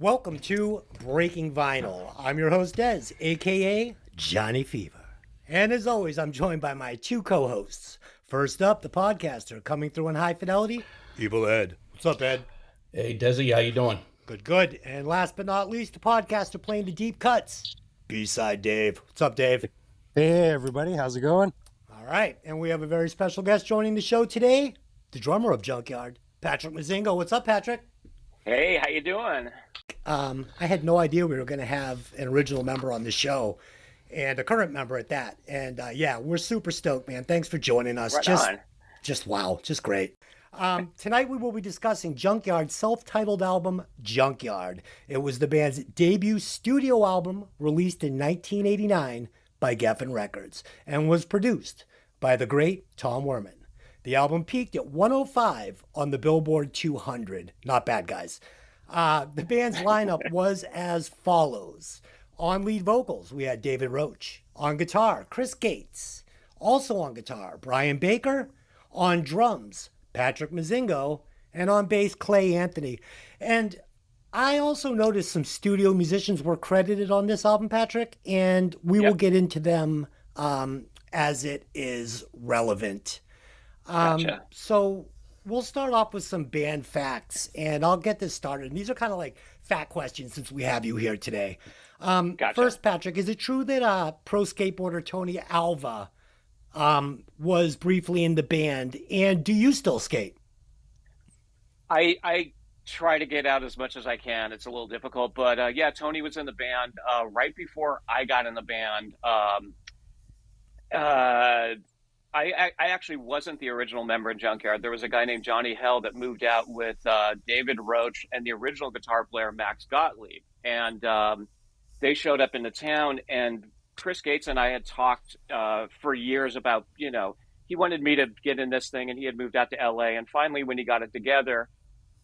Welcome to Breaking Vinyl. I'm your host, Des, a.k.a. Johnny Fever. And as always, I'm joined by my two co-hosts. First up, the podcaster coming through in high fidelity, Evil Ed. What's up, Ed? Hey, Desi, how you doing? Good. And last but not least, the podcaster playing the deep cuts, B-Side Dave. What's up, Dave? Hey, everybody. How's it going? All right. And we have a very special guest joining the show today, the drummer of Junkyard, Patrick Muzingo. What's up, Patrick? Hey, how you doing? I had no idea we were going to have an original member on the show and a current member at that. And yeah, we're super stoked, man. Thanks for joining us. Right on. Just wow. Just great. Tonight we will be discussing Junkyard's self-titled album, Junkyard. It was the band's debut studio album released in 1989 by Geffen Records and was produced by the great Tom Werman. The album peaked at 105 on the Billboard 200. Not bad, guys. The band's lineup was as follows. On lead vocals, we had David Roach. On guitar, Chris Gates. Also on guitar, Brian Baker. On drums, Patrick Muzingo. And on bass, Clay Anthony. And I also noticed some studio musicians were credited on this album, Patrick, and we will get into them as it is relevant. Gotcha. So we'll start off with some band facts, and I'll get this started. And these are kind of like fact questions since we have you here today. Gotcha. First, Patrick, is it true that pro skateboarder Tony Alva was briefly in the band, and do you still skate? I try to get out as much as I can. It's a little difficult, but yeah, Tony was in the band right before I got in the band. I actually wasn't the original member in Junkyard. There was a guy named Johnny Hell that moved out with David Roach and the original guitar player Max Gottlieb. And they showed up in the town, and Chris Gates and I had talked for years about, he wanted me to get in this thing, and he had moved out to LA. And finally, when he got it together,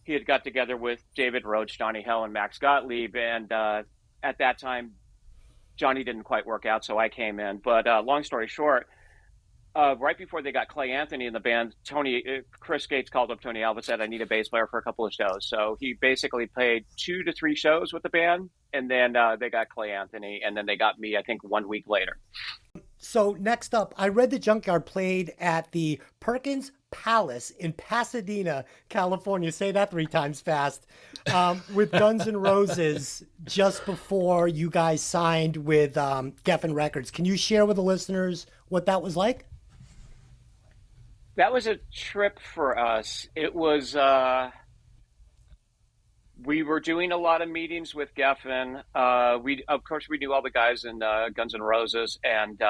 he had got together with David Roach, Johnny Hell, and Max Gottlieb. And at that time, Johnny didn't quite work out, so I came in. But long story short, right before they got Clay Anthony in the band, Chris Gates called up Tony Alva, said, I need a bass player for a couple of shows. So he basically played 2 to 3 shows with the band, and then they got Clay Anthony, and then they got me, I think, 1 week later. So next up, I read the Junkyard played at the Perkins Palace in Pasadena, California. Say that 3 times fast. With Guns N' Roses just before you guys signed with Geffen Records. Can you share with the listeners what that was like? That was a trip for us. It was, we were doing a lot of meetings with Geffen. Of course, we knew all the guys in Guns N' Roses, and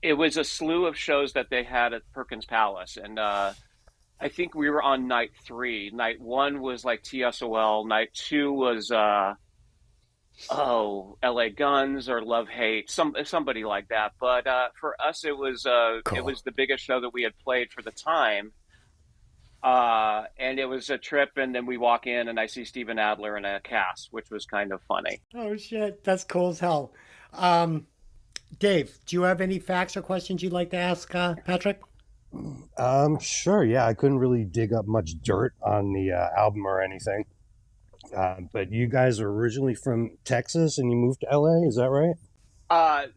it was a slew of shows that they had at Perkins Palace. And I think we were on night 3. Night 1 was like TSOL. Night 2 was, LA Guns or Love Hate, somebody like that. But for us, it was Cool. It was the biggest show that we had played for the time. And it was a trip, and then we walk in, and I see Steven Adler in a cast, which was kind of funny. Oh, shit. That's cool as hell. Dave, do you have any facts or questions you'd like to ask Patrick? Sure. Yeah, I couldn't really dig up much dirt on the album or anything. But you guys are originally from Texas and you moved to LA, is that right?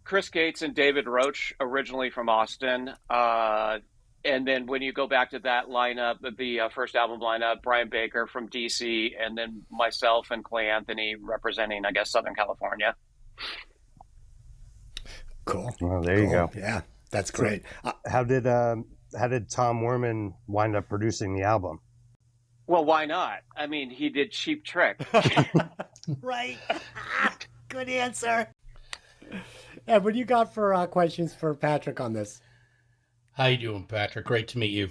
Chris Gates and David Roach, originally from Austin. And then when you go back to that lineup, the first album lineup, Brian Baker from DC, and then myself and Clay Anthony representing, I guess, Southern California. Cool. Well, there you go. Yeah, that's great. How did Tom Werman wind up producing the album? Well, why not? I mean, he did Cheap Trick. Right. Good answer. And what do you got for questions for Patrick on this? How you doing, Patrick? Great to meet you.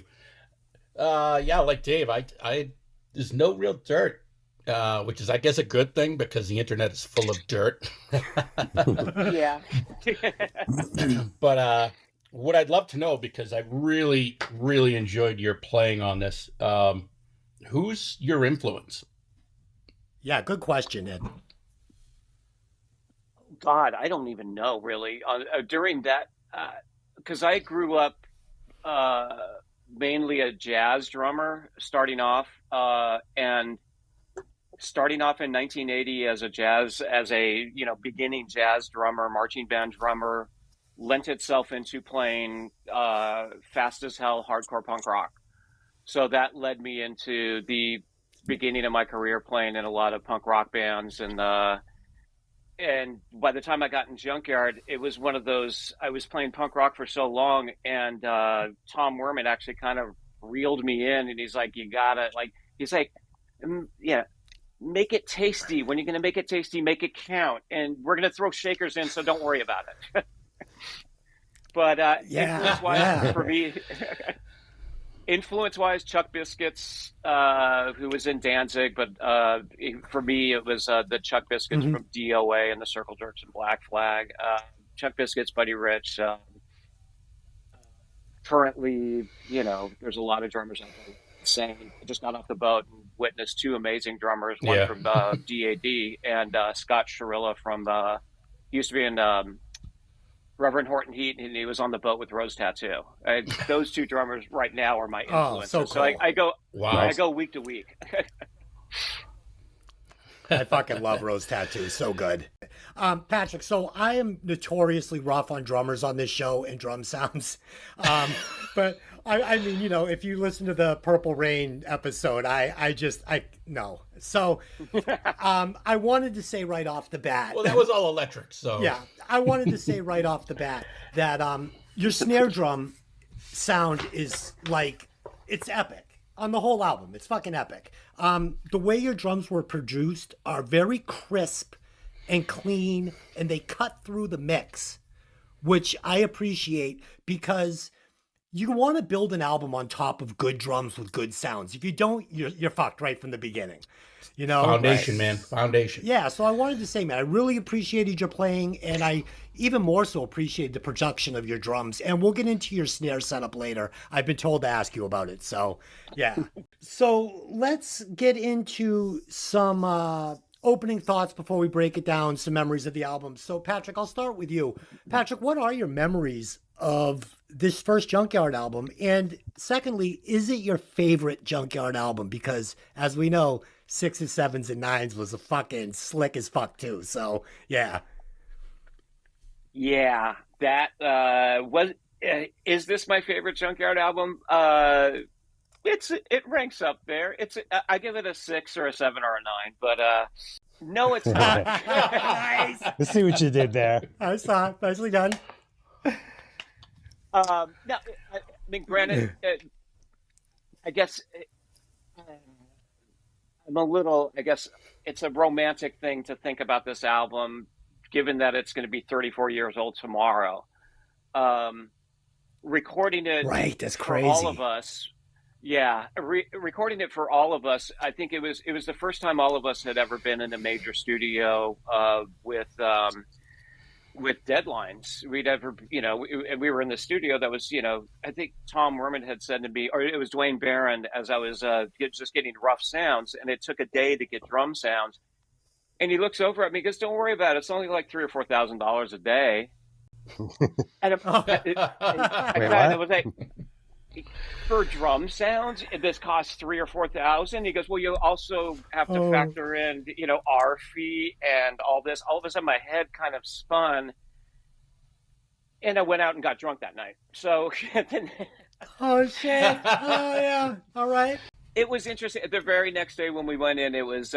Yeah, like Dave, I there's no real dirt, which is, I guess, a good thing because the internet is full of dirt. Yeah. But what I'd love to know, because I really, really enjoyed your playing on this, who's your influence? Yeah, good question, Ed. God, I don't even know, really. During that, because I grew up mainly a jazz drummer starting off, and starting off in 1980 as a beginning jazz drummer, marching band drummer, lent itself into playing fast as hell hardcore punk rock. So that led me into the beginning of my career playing in a lot of punk rock bands. And by the time I got in Junkyard, it was one of those, I was playing punk rock for so long, and Tom Werman actually kind of reeled me in, and he's like, yeah, make it tasty. When you're going to make it tasty, make it count. And we're going to throw shakers in, so don't worry about it. But influence-wise, for me, influence-wise, Chuck Biscuits, who was in Danzig, but for me, it was the Chuck Biscuits from DOA and the Circle Jerks and Black Flag. Chuck Biscuits, Buddy Rich. Currently, there's a lot of drummers out there saying, I just got off the boat and witnessed two amazing drummers, one from DAD and Scott Shirilla from, he used to be in Reverend Horton Heat, and he was on the boat with Rose Tattoo. Those two drummers right now are my influences. So cool. So I go week to week. I fucking love Rose Tattoo. So good. Patrick, so I am notoriously rough on drummers on this show and drum sounds. But I mean, if you listen to the Purple Rain episode, no. So I wanted to say right off the bat. Well, that was all electric, so. Yeah, I wanted to say right off the bat that your snare drum sound is it's epic. On the whole album, it's fucking epic. The way your drums were produced are very crisp and clean, and they cut through the mix, which I appreciate, because you want to build an album on top of good drums with good sounds. If you don't, you're fucked right from the beginning. Foundation, man. Foundation. Yeah, so I wanted to say, man, I really appreciated your playing, and I even more so appreciated the production of your drums. And we'll get into your snare setup later. I've been told to ask you about it, so yeah. So let's get into some opening thoughts before we break it down, some memories of the album. So Patrick, I'll start with you. Patrick, what are your memories of this first Junkyard album? And secondly, is it your favorite Junkyard album? Because as we know, 6s, 7s, and 9s was a fucking slick as fuck too. So yeah. Yeah, that is this my favorite Junkyard album? It ranks up there. I give it a 6 or a 7 or a 9, but no, it's not. Nice. Let's see what you did there. I saw. Nicely done. No, I mean, granted, I guess I'm a little. I guess it's a romantic thing to think about this album, given that it's going to be 34 years old tomorrow. Recording it, right? That's crazy. For all of us. Yeah, recording it for all of us. I think it was the first time all of us had ever been in a major studio with deadlines. We'd ever, we were in the studio that was, I think Tom Werman had said to me, or it was Dwayne Barron, as I was just getting rough sounds, and it took a day to get drum sounds. And he looks over at me and goes, "Don't worry about it. It's only like $3,000 or $4,000 a day." And I was like, for drum sounds, this costs $3,000 or $4,000. He goes, "Well, you also have to factor in, our fee and all this." All of a sudden, my head kind of spun, and I went out and got drunk that night. So, oh shit! Oh yeah, all right. It was interesting. The very next day when we went in, it was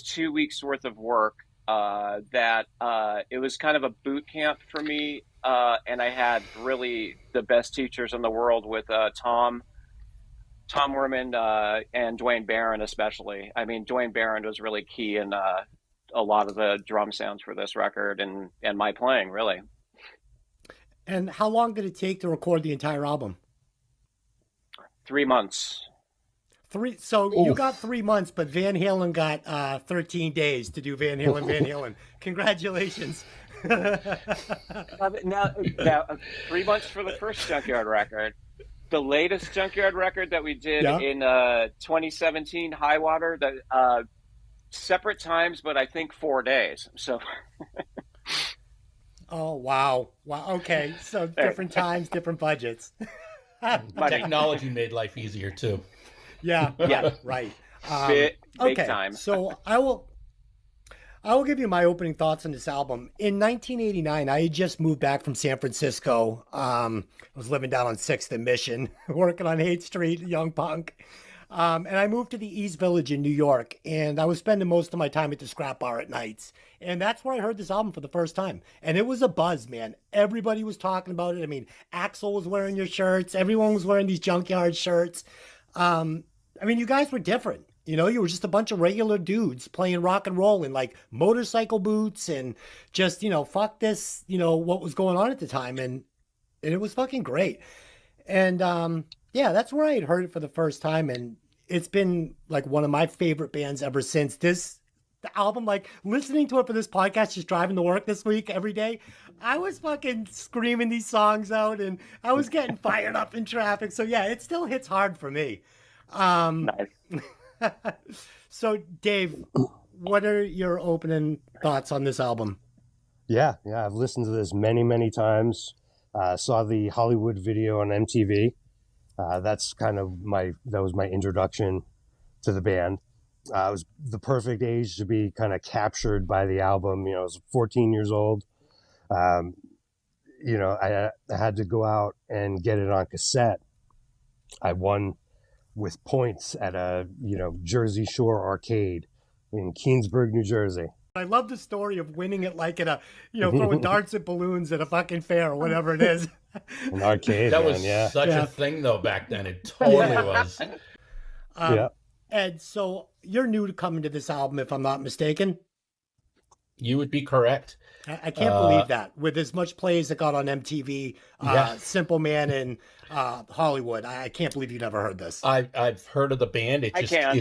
2 weeks worth of work. It was kind of a boot camp for me. And I had really the best teachers in the world with Tom Werman and Dwayne Barron especially. I mean, Dwayne Barron was really key in a lot of the drum sounds for this record and my playing, really. And how long did it take to record the entire album? 3 months. So you got 3 months, but Van Halen got 13 days to do Van Halen. Congratulations. Now, 3 months for the first Junkyard record. The latest Junkyard record that we did in 2017, High Water, separate times, but I think 4 days. So. Oh, wow. Okay. So different times, different budgets. Technology made life easier too. Yeah. Right. Big Okay, time. so I will give you my opening thoughts on this album. In 1989, I had just moved back from San Francisco. I was living down on 6th and Mission, working on 8th Street, young punk. And I moved to the East Village in New York, and I was spending most of my time at the Scrap Bar at nights. And that's where I heard this album for the first time. And it was a buzz, man. Everybody was talking about it. I mean, Axl was wearing your shirts. Everyone was wearing these Junkyard shirts. You guys were different. You were just a bunch of regular dudes playing rock and roll in like motorcycle boots and just, fuck this, what was going on at the time. And it was fucking great. And that's where I had heard it for the first time. And it's been like one of my favorite bands ever since. The album, like listening to it for this podcast, just driving to work this week every day, I was fucking screaming these songs out and I was getting fired up in traffic. So yeah, it still hits hard for me. Nice. So, Dave, what are your opening thoughts on this album? Yeah, I've listened to this many, many times. Saw the Hollywood video on MTV. That's that was my introduction to the band. It was the perfect age to be kind of captured by the album. I was 14 years old. I had to go out and get it on cassette. I won with points at a Jersey Shore arcade in Keansburg, New Jersey. I love the story of winning it like at a throwing darts at balloons at a fucking fair or whatever it is. An arcade. That was man, such a thing though back then. It totally was. Ed, so you're new to coming to this album, if I'm not mistaken. You would be correct. I can't believe that. With as much play as it got on MTV, Simple Man and Hollywood, I can't believe you never heard this. I've heard of the band. I can.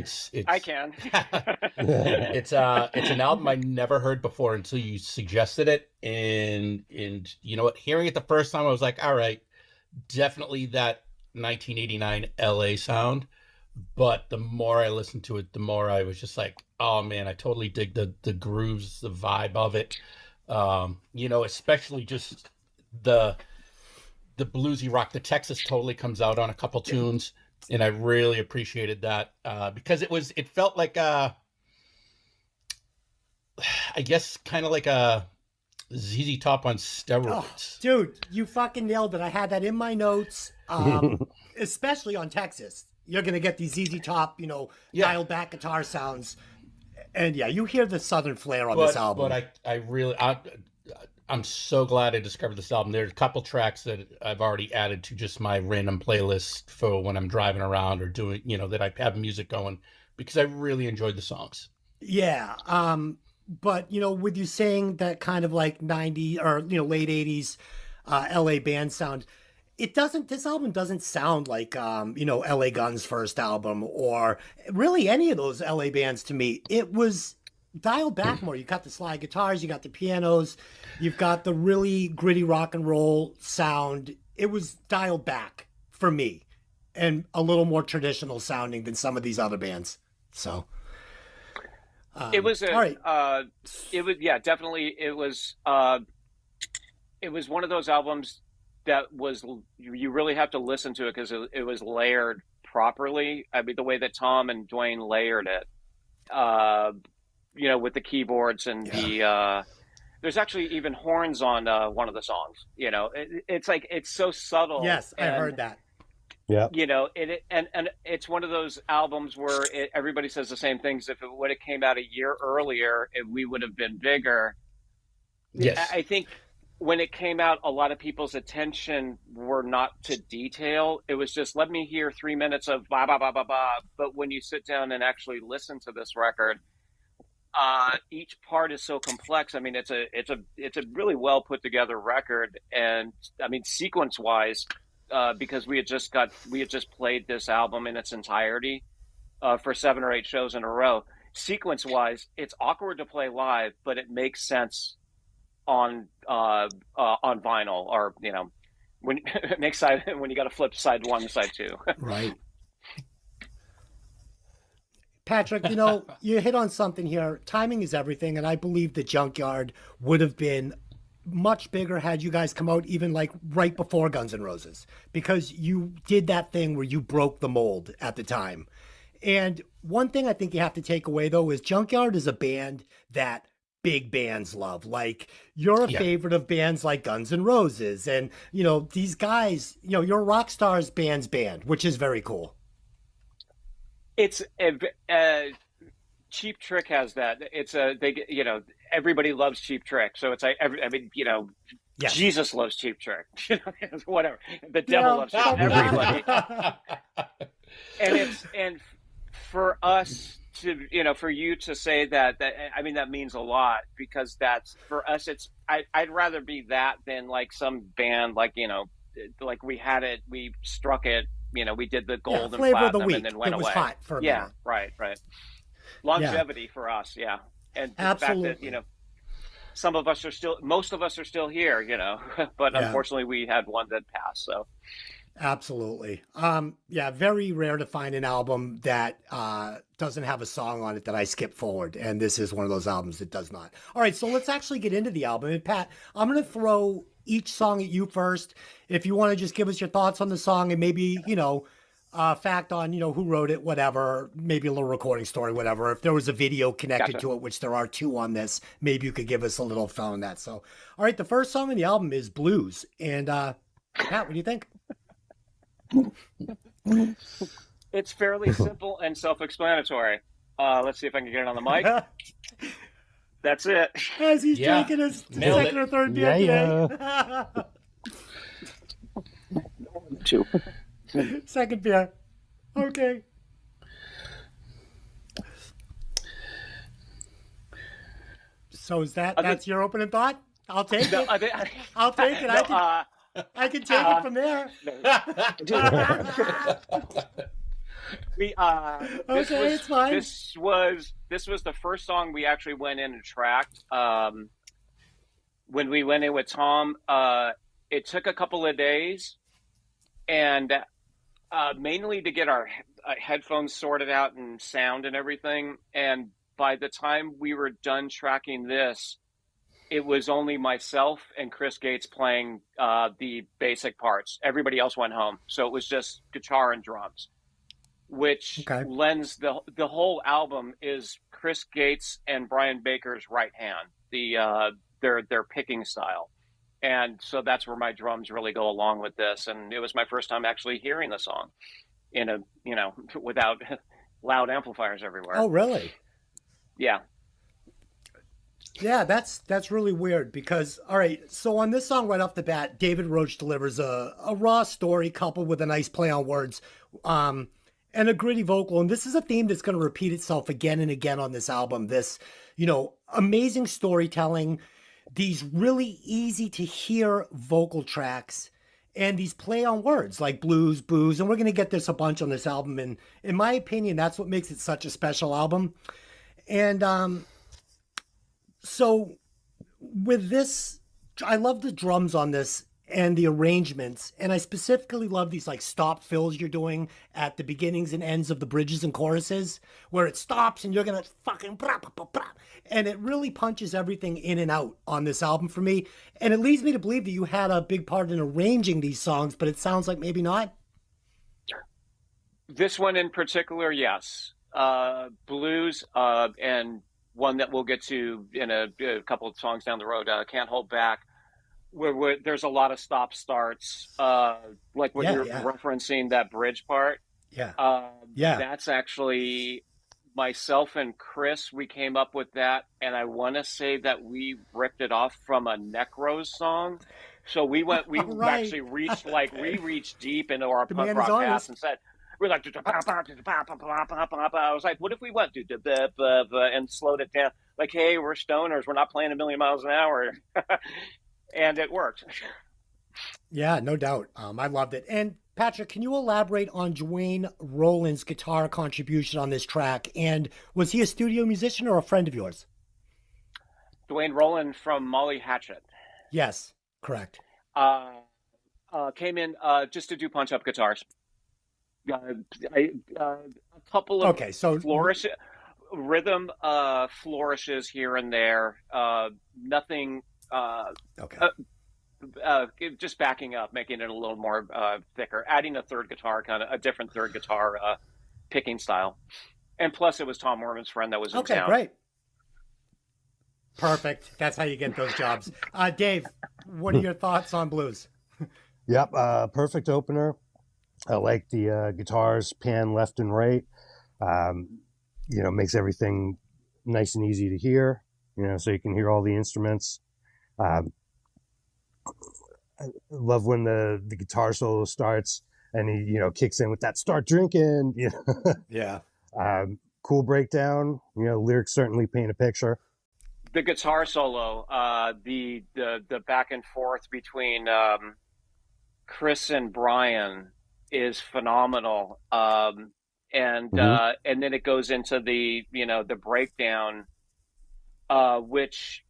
It's an album I never heard before until you suggested it, and you know what? Hearing it the first time, I was like, all right, definitely that 1989 LA sound. But the more I listened to it, the more I was just like, oh man, I totally dig the grooves, the vibe of it. Especially just the bluesy rock. The Texas totally comes out on a couple tunes, and I really appreciated that because it felt like I guess kind of like a ZZ Top on steroids. Oh, dude, you fucking nailed it. I had that in my notes, especially on Texas. You're going to get these ZZ Top, dialed back guitar sounds. And yeah, you hear the Southern flair on this album. But I'm so glad I discovered this album. There's a couple tracks that I've already added to just my random playlist for when I'm driving around or doing, that I have music going because I really enjoyed the songs. Yeah. But, with you saying that kind of like 90 or, late 80s LA band sound, this album doesn't sound like, LA Guns' first album or really any of those LA bands to me. It was dialed back more. You got the slide guitars, you got the pianos, you've got the really gritty rock and roll sound. It was dialed back for me and a little more traditional sounding than some of these other bands. So it was all right. Definitely. It was one of those albums that was, you really have to listen to it because it was layered properly. I mean, the way that Tom and Dwayne layered it, with the keyboards and there's actually even horns on one of the songs. It's like, it's so subtle. Yes, I heard that. Yeah. And it's one of those albums where everybody says the same things. If it would have came out a year earlier, we would have been bigger. Yes. I think when it came out, a lot of people's attention were not to detail. It was just, let me hear 3 minutes of blah, blah, blah, blah, blah. But when you sit down and actually listen to this record, each part is so complex. I mean, it's a really well put together record. And I mean, sequence wise, because we had just played this album in its entirety for 7 or 8 shows in a row. Sequence wise, it's awkward to play live, but it makes sense on vinyl, or when it makes when you got to flip side 1 and side 2. Right. Patrick, you hit on something here. Timing is everything, and I believe the Junkyard would have been much bigger had you guys come out even like right before Guns N' Roses, because you did that thing where you broke the mold at the time. And one thing I think you have to take away though is Junkyard is a band that big bands love. Like you're a Yeah. favorite of bands like Guns N' Roses, and these guys. You're rock stars band's band, which is very cool. It's Cheap Trick has that. It's everybody loves Cheap Trick, so it's like Yes. Jesus loves Cheap Trick. Whatever. The devil loves Cheap everybody. And for us to for you to say that that means a lot, because that's for us. I'd rather be that than like some band like like we struck it. We did the gold and flavor of the platinum week. and then went it was away. hot for a minute. Right. Longevity for us, and the Absolutely. fact that most of us are still here, but unfortunately we had one that passed. So absolutely, very rare to find an album that doesn't have a song on it that I skip forward, and this is one of those albums that does not. All right, so let's actually get into the album. And Pat, I'm going to throw each song at you first. If you want to just give us your thoughts on the song and maybe fact on who wrote it, whatever, maybe a little recording story, whatever. If there was a video connected to it, which there are 2 on this, maybe you could give us a little thought on that. So all right, the first song on the album is Blues. And Pat, what do you think? it's fairly simple and self-explanatory. Let's see if I can get it on the mic. That's it. As he's drinking his second or third beer today. 2. Second beer. Okay. So that's your opening thought? I'll take it. I'll take it. I can take it from there. It's fine. This was the first song we actually went in and tracked. When we went in with Tom, it took a couple of days, and mainly to get our headphones sorted out and sound and everything. And by the time we were done tracking this, it was only myself and Chris Gates playing the basic parts. Everybody else went home, so it was just guitar and drums, which lends the whole album is Chris Gates and Brian Baker's right hand, their picking style. And so that's where my drums really go along with this. And it was my first time actually hearing the song without loud amplifiers everywhere. Oh, really? Yeah. Yeah, that's really weird because, all right, so on this song right off the bat, David Roach delivers a raw story coupled with a nice play on words and a gritty vocal. And this is a theme that's going to repeat itself again and again on this album. This, amazing storytelling, these really easy to hear vocal tracks, and these play on words like blues, booze. And we're going to get this a bunch on this album. And in my opinion, that's what makes it such a special album. And so with this, I love the drums on this and the arrangements. And I specifically love these like stop fills you're doing at the beginnings and ends of the bridges and choruses where it stops and you're going to fucking blah, blah, blah, blah. And it really punches everything in and out on this album for me. And it leads me to believe that you had a big part in arranging these songs, but it sounds like maybe not. This one in particular, yes. Blues, and one that we'll get to in a couple of songs down the road, Can't Hold Back, where there's a lot of stop starts, like when you're referencing that bridge part. That's actually myself and Chris, we came up with that, and I want to say that we ripped it off from a Necros song. So we actually reached deep into our punk rock past and said, we're like, I was like, what if we went and slowed it down? Like, hey, we're stoners. We're not playing a million miles an hour. And it worked. Yeah, no doubt. I loved it. And Patrick, can you elaborate on Dwayne Rowland's guitar contribution on this track? And was he a studio musician or a friend of yours? Dwayne Rowland from Molly Hatchet. Yes, correct. Came in just to do punch-up guitars. A couple of rhythm flourishes here and there. Nothing. Just backing up, making it a little more thicker, adding a third guitar, kind of a different third guitar picking style. And plus, it was Tom Mormon's friend that was in Okay, town. great. Perfect. That's how you get those jobs. Dave, what are your thoughts on blues? Yep, perfect opener. I like the guitars pan left and right. Makes everything nice and easy to hear. So you can hear all the instruments. I love when the guitar solo starts and he kicks in with that "start drinking." Yeah. Cool breakdown. Lyrics certainly paint a picture. The guitar solo, the back and forth between Chris and Brian is phenomenal. And then it goes into the breakdown, which,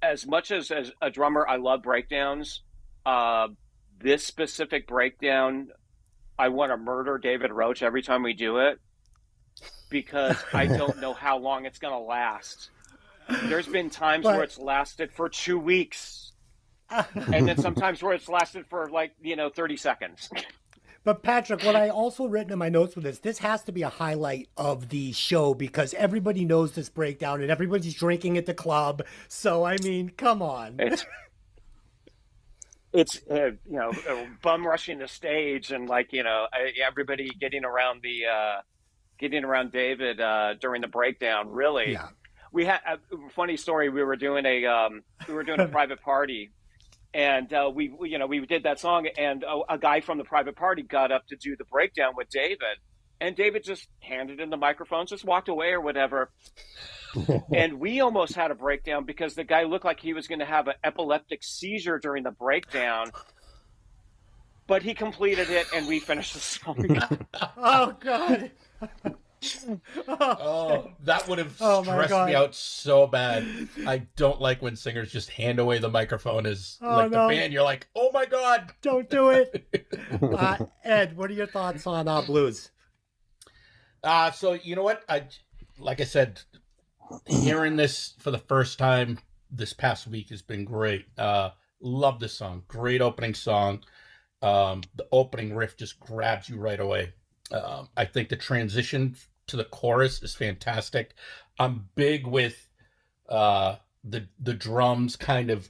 as much as a drummer, I love breakdowns. This specific breakdown, I want to murder David Roach every time we do it, because I don't know how long it's going to last. There's been times where it's lasted for 2 weeks, and then sometimes where it's lasted for 30 seconds. But Patrick, what I also written in my notes with this has to be a highlight of the show, because everybody knows this breakdown and everybody's drinking at the club. So, I mean, come on. It's bum rushing the stage and everybody getting around David during the breakdown. Really, yeah. We had a funny story. We were doing a private party, and we did that song, and a guy from the private party got up to do the breakdown with David, and David just handed him the microphone, just walked away or whatever. And we almost had a breakdown because the guy looked like he was going to have an epileptic seizure during the breakdown. But he completed it, and we finished the song. Oh, God. That would have stressed me out so bad. I don't like when singers just hand away the microphone as the band. You're like, oh, my God. Don't do it. Ed, what are your thoughts on blues? So, you know what? Like I said, hearing this for the first time this past week has been great. Love this song. Great opening song. The opening riff just grabs you right away. I think the transition to the chorus is fantastic. I'm big with the drums kind of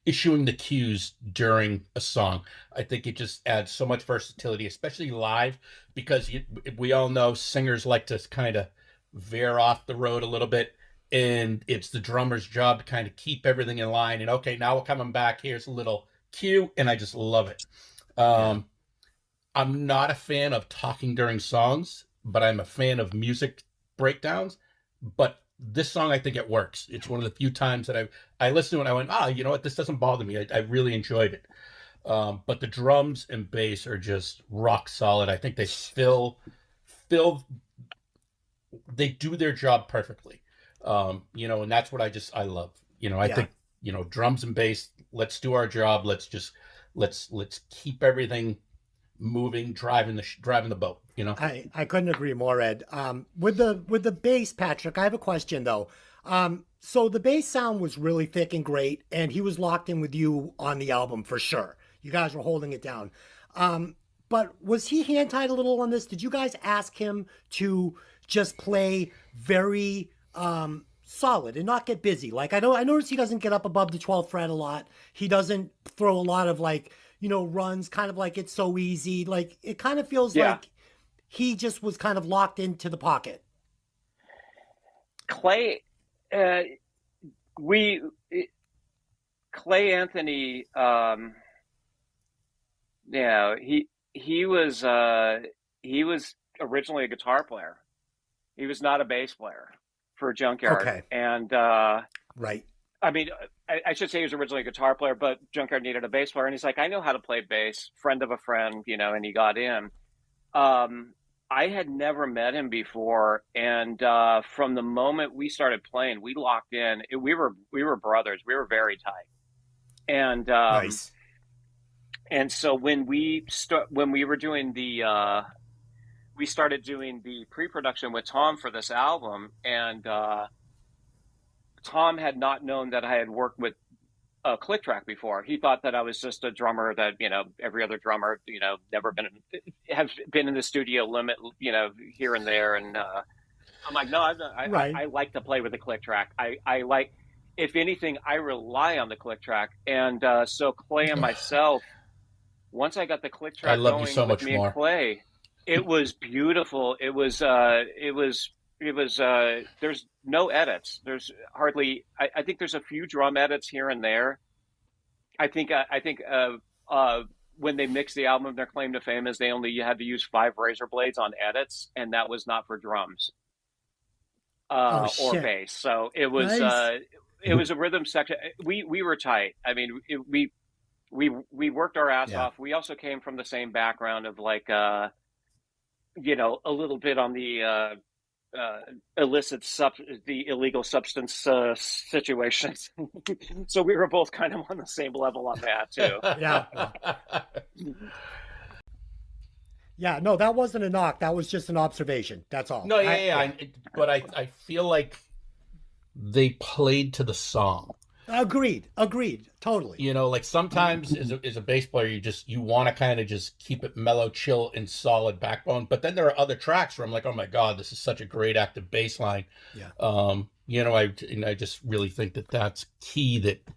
issuing the cues during a song. I think it just adds so much versatility, especially live, because we all know singers like to kind of veer off the road a little bit, and it's the drummer's job to kind of keep everything in line. And okay, now we're coming back. Here's a little cue, and I just love it. I'm not a fan of talking during songs, but I'm a fan of music breakdowns. But this song, I think it works. It's one of the few times that I listened to it and I went, you know what? This doesn't bother me. I really enjoyed it. But the drums and bass are just rock solid. I think they they do their job perfectly. And that's what I love. I think, drums and bass, let's do our job. Let's keep everything moving, driving the boat. I couldn't agree more, Ed. With the bass, Patrick, I have a question though. So the bass sound was really thick and great, and he was locked in with you on the album for sure. You guys were holding it down. But was he hand-tied a little on this? Did you guys ask him to just play very solid and not get busy? Like I noticed he doesn't get up above the 12th fret a lot. He doesn't throw a lot of runs, kind of like It's So Easy. Like it kind of feels like he just was kind of locked into the pocket. Clay Anthony, he was originally a guitar player. He was not a bass player for Junkyard. Okay. And right. I mean, I should say he was originally a guitar player, but Junkyard needed a bass player, and he's like, I know how to play bass, friend of a friend, and he got in. I had never met him before, and from the moment we started playing, we locked in. We were brothers. We were very tight, and nice. And so when we were doing we started doing the pre-production with Tom for this album, and Tom had not known that I had worked with a click track before. He thought that I was just a drummer that, every other drummer, never have been in the studio limit, here and there. And I'm like, no, Right. I like to play with the click track. I like, if anything, I rely on the click track. And so Clay and myself, once I got the click I track love you going so with much me more. and Clay, it was beautiful. There's no edits. There's hardly, I think there's a few drum edits here and there. I think when they mixed the album, their claim to fame is they only had to use 5 razor blades on edits, and that was not for drums Oh or shit. bass. So it was Nice. it was a rhythm section. We were tight. I mean, we worked our ass Yeah. off. We also came from the same background of like a little bit on the the illegal substance situations. So we were both kind of on the same level on that too. Yeah. Yeah, no, that wasn't a knock. That was just an observation. That's all. No, yeah. But I feel like they played to the song. Agreed. Totally. Like sometimes as a bass player, you want to kind of just keep it mellow, chill, and solid backbone. But then there are other tracks where I'm like, oh my God, this is such a great active bass line. Yeah. I just really think that that's key, that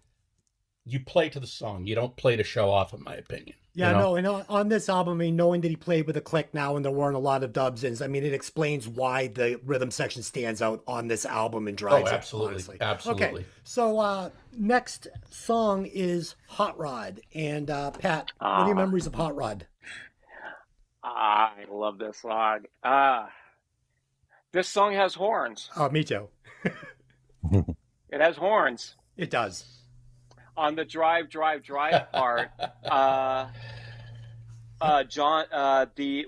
you play to the song. You don't play to show off, in my opinion. Yeah, no, and on this album, I mean, knowing that he played with a click now and there weren't a lot of dubs-ins, I mean, it explains why the rhythm section stands out on this album and drives it, honestly. Absolutely. Okay, so next song is Hot Rod. And Pat, what are your memories of Hot Rod? I love this song. This song has horns. Oh, me too. It has horns. It does. On the drive part, John,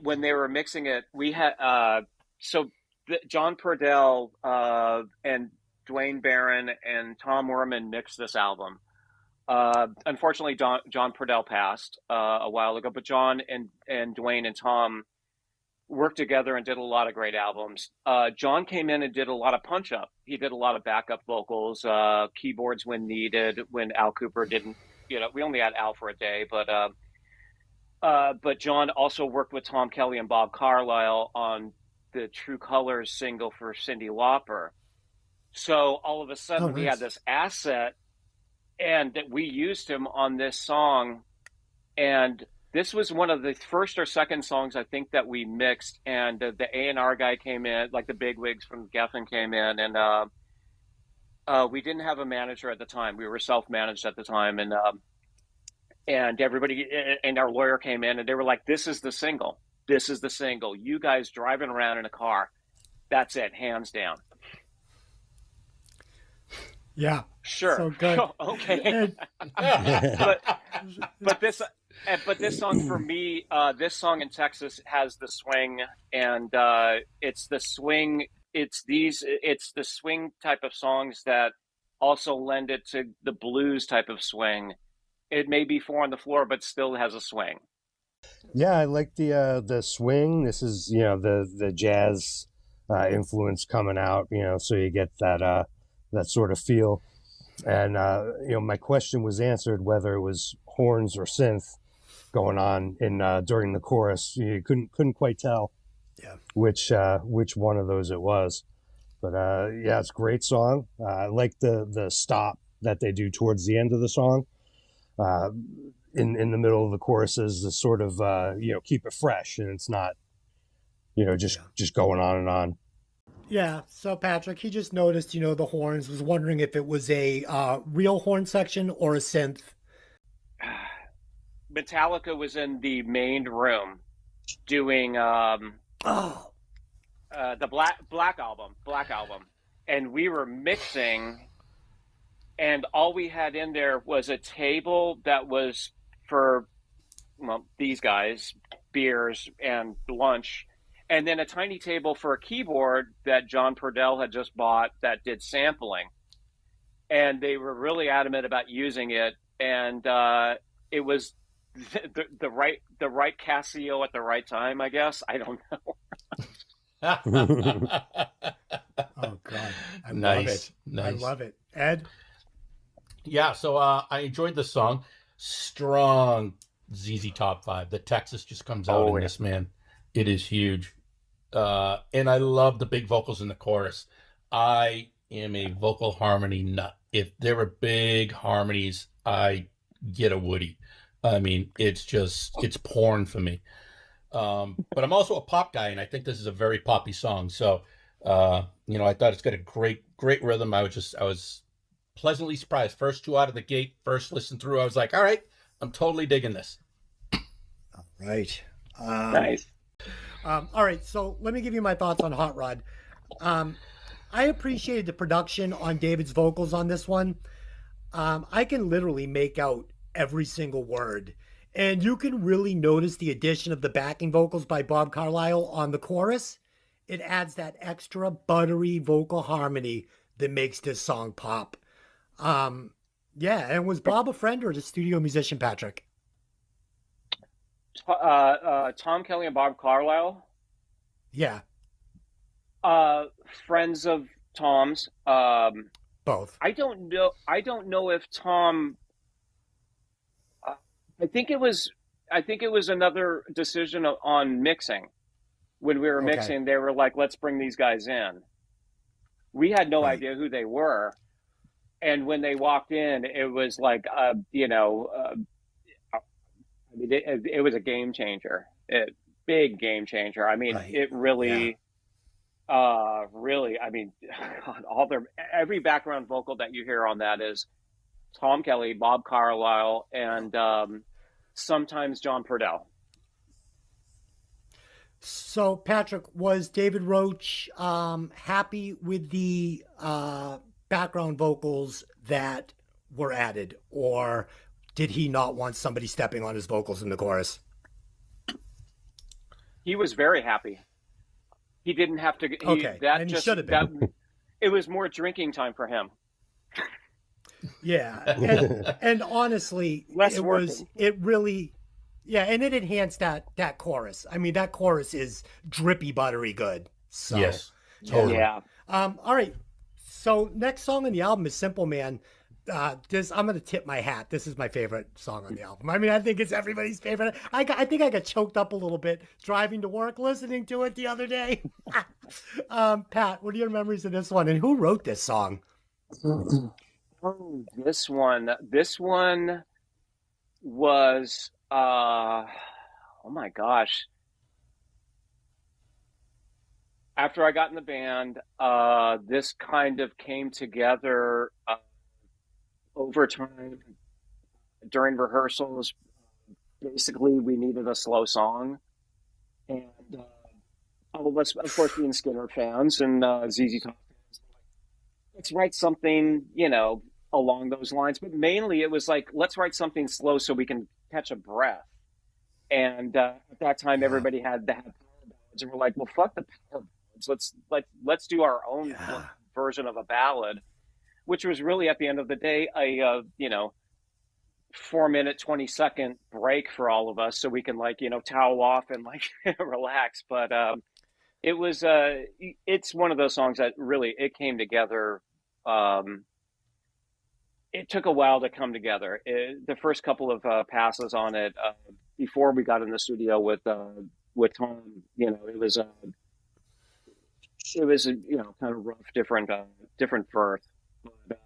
when they were mixing it, we had John Purdell and Dwayne Barron and Tom Werman mixed this album. Unfortunately, John Purdell passed a while ago, but John and Dwayne and Tom worked together and did a lot of great albums. John came in and did a lot of punch up. He did a lot of backup vocals, keyboards when needed, when Al Cooper didn't, we only had Al for a day, but John also worked with Tom Kelly and Bob Carlyle on the True Colors single for Cyndi Lauper. So all of a sudden we had this asset, and that we used him on this song. And this was one of the first or second songs I think that we mixed, and the A&R guy came in, like the bigwigs from Geffen came in, and we didn't have a manager at the time. We were self-managed at the time, and everybody and our lawyer came in, and they were like, "This is the single. This is the single. You guys driving around in a car, that's it, hands down." Yeah. Sure. So good. Okay. but this song for me, this song in Texas has the swing, and it's the swing. It's the swing type of songs that also lend it to the blues type of swing. It may be 4 on the floor, but still has a swing. Yeah, I like the swing. This is the jazz influence coming out. So you get that sort of feel. And my question was answered whether it was horns or synth going on in during the chorus. You couldn't quite tell which one of those it was. But yeah, it's a great song. I like the stop that they do towards the end of the song. In the middle of the choruses, to sort of keep it fresh, and it's not just going on and on. Yeah, so Patrick, he just noticed, the horns, was wondering if it was a real horn section or a synth. Metallica was in the main room doing the Black Album, and we were mixing, and all we had in there was a table that was for these guys, beers and lunch, and then a tiny table for a keyboard that John Purdell had just bought that did sampling. And they were really adamant about using it, and it was the right Casio at the right time, I guess. I don't know. Oh God, I Nice. love it. I love it. Ed? Yeah, so I enjoyed the song. Strong ZZ Top 5. The Texas just comes out Oh in yeah. this, man. It is huge. And I love the big vocals in the chorus. I am a vocal harmony nut. If there were big harmonies, I get a Woody. I mean, it's porn for me. But I'm also a pop guy, and I think this is a very poppy song. So, I thought it's got a great rhythm. I was pleasantly surprised. First two out of the gate, first listen through, I was like, all right, I'm totally digging this. Right. Nice. All right, so let me give you my thoughts on Hot Rod. I appreciated the production on David's vocals on this one. I can literally make out every single word. And you can really notice the addition of the backing vocals by Bob Carlisle on the chorus. It adds that extra buttery vocal harmony that makes this song pop. Yeah, and was Bob a friend or the studio musician, Patrick? Tom Kelly and Bob Carlisle, Yeah, friends of Tom's. both. I don't know. I don't know if Tom. I think it was. I think it was another decision on mixing. When we were Okay. mixing, they were like, "Let's bring these guys in." We had no Right. idea who they were, and when they walked in, it was like, I mean, it was a game changer, big game changer. I mean, Right. it really, really. I mean, every background vocal that you hear on that is Tom Kelly, Bob Carlisle, and sometimes John Purdell. So, Patrick, was David Roach happy with the background vocals that were added, or did he not want somebody stepping on his vocals in the chorus? He was very happy. He didn't have to. Okay, and he should have been. It was more drinking time for him. Yeah, and honestly, Less it really, yeah, and it enhanced that chorus. I mean, that chorus is drippy buttery good. So, Yes, totally. Yeah. All right. So next song on the album is Simple Man. I'm gonna tip my hat. This is my favorite song on the album. I mean, I think it's everybody's favorite. I think I got choked up a little bit driving to work listening to it the other day. Pat, what are your memories of this one, and who wrote this song? Oh, this one. This one was. Oh my gosh. After I got in the band, this kind of came together over time during rehearsals. Basically, we needed a slow song, and all of us, of course, being Skinner fans and ZZ Top fans, let's write something, along those lines. But mainly, it was like, let's write something slow so we can catch a breath. And at that time, everybody had power ballads, and we're like, well, fuck the power ballads. Let's do our own version of a ballad, which was really at the end of the day a 4-minute 20-second break for all of us, so we can towel off and relax. But it was it's one of those songs that really it came together. It took a while to come together. The first couple of passes on it before we got in the studio with Tom, it was kind of rough, different birth. But,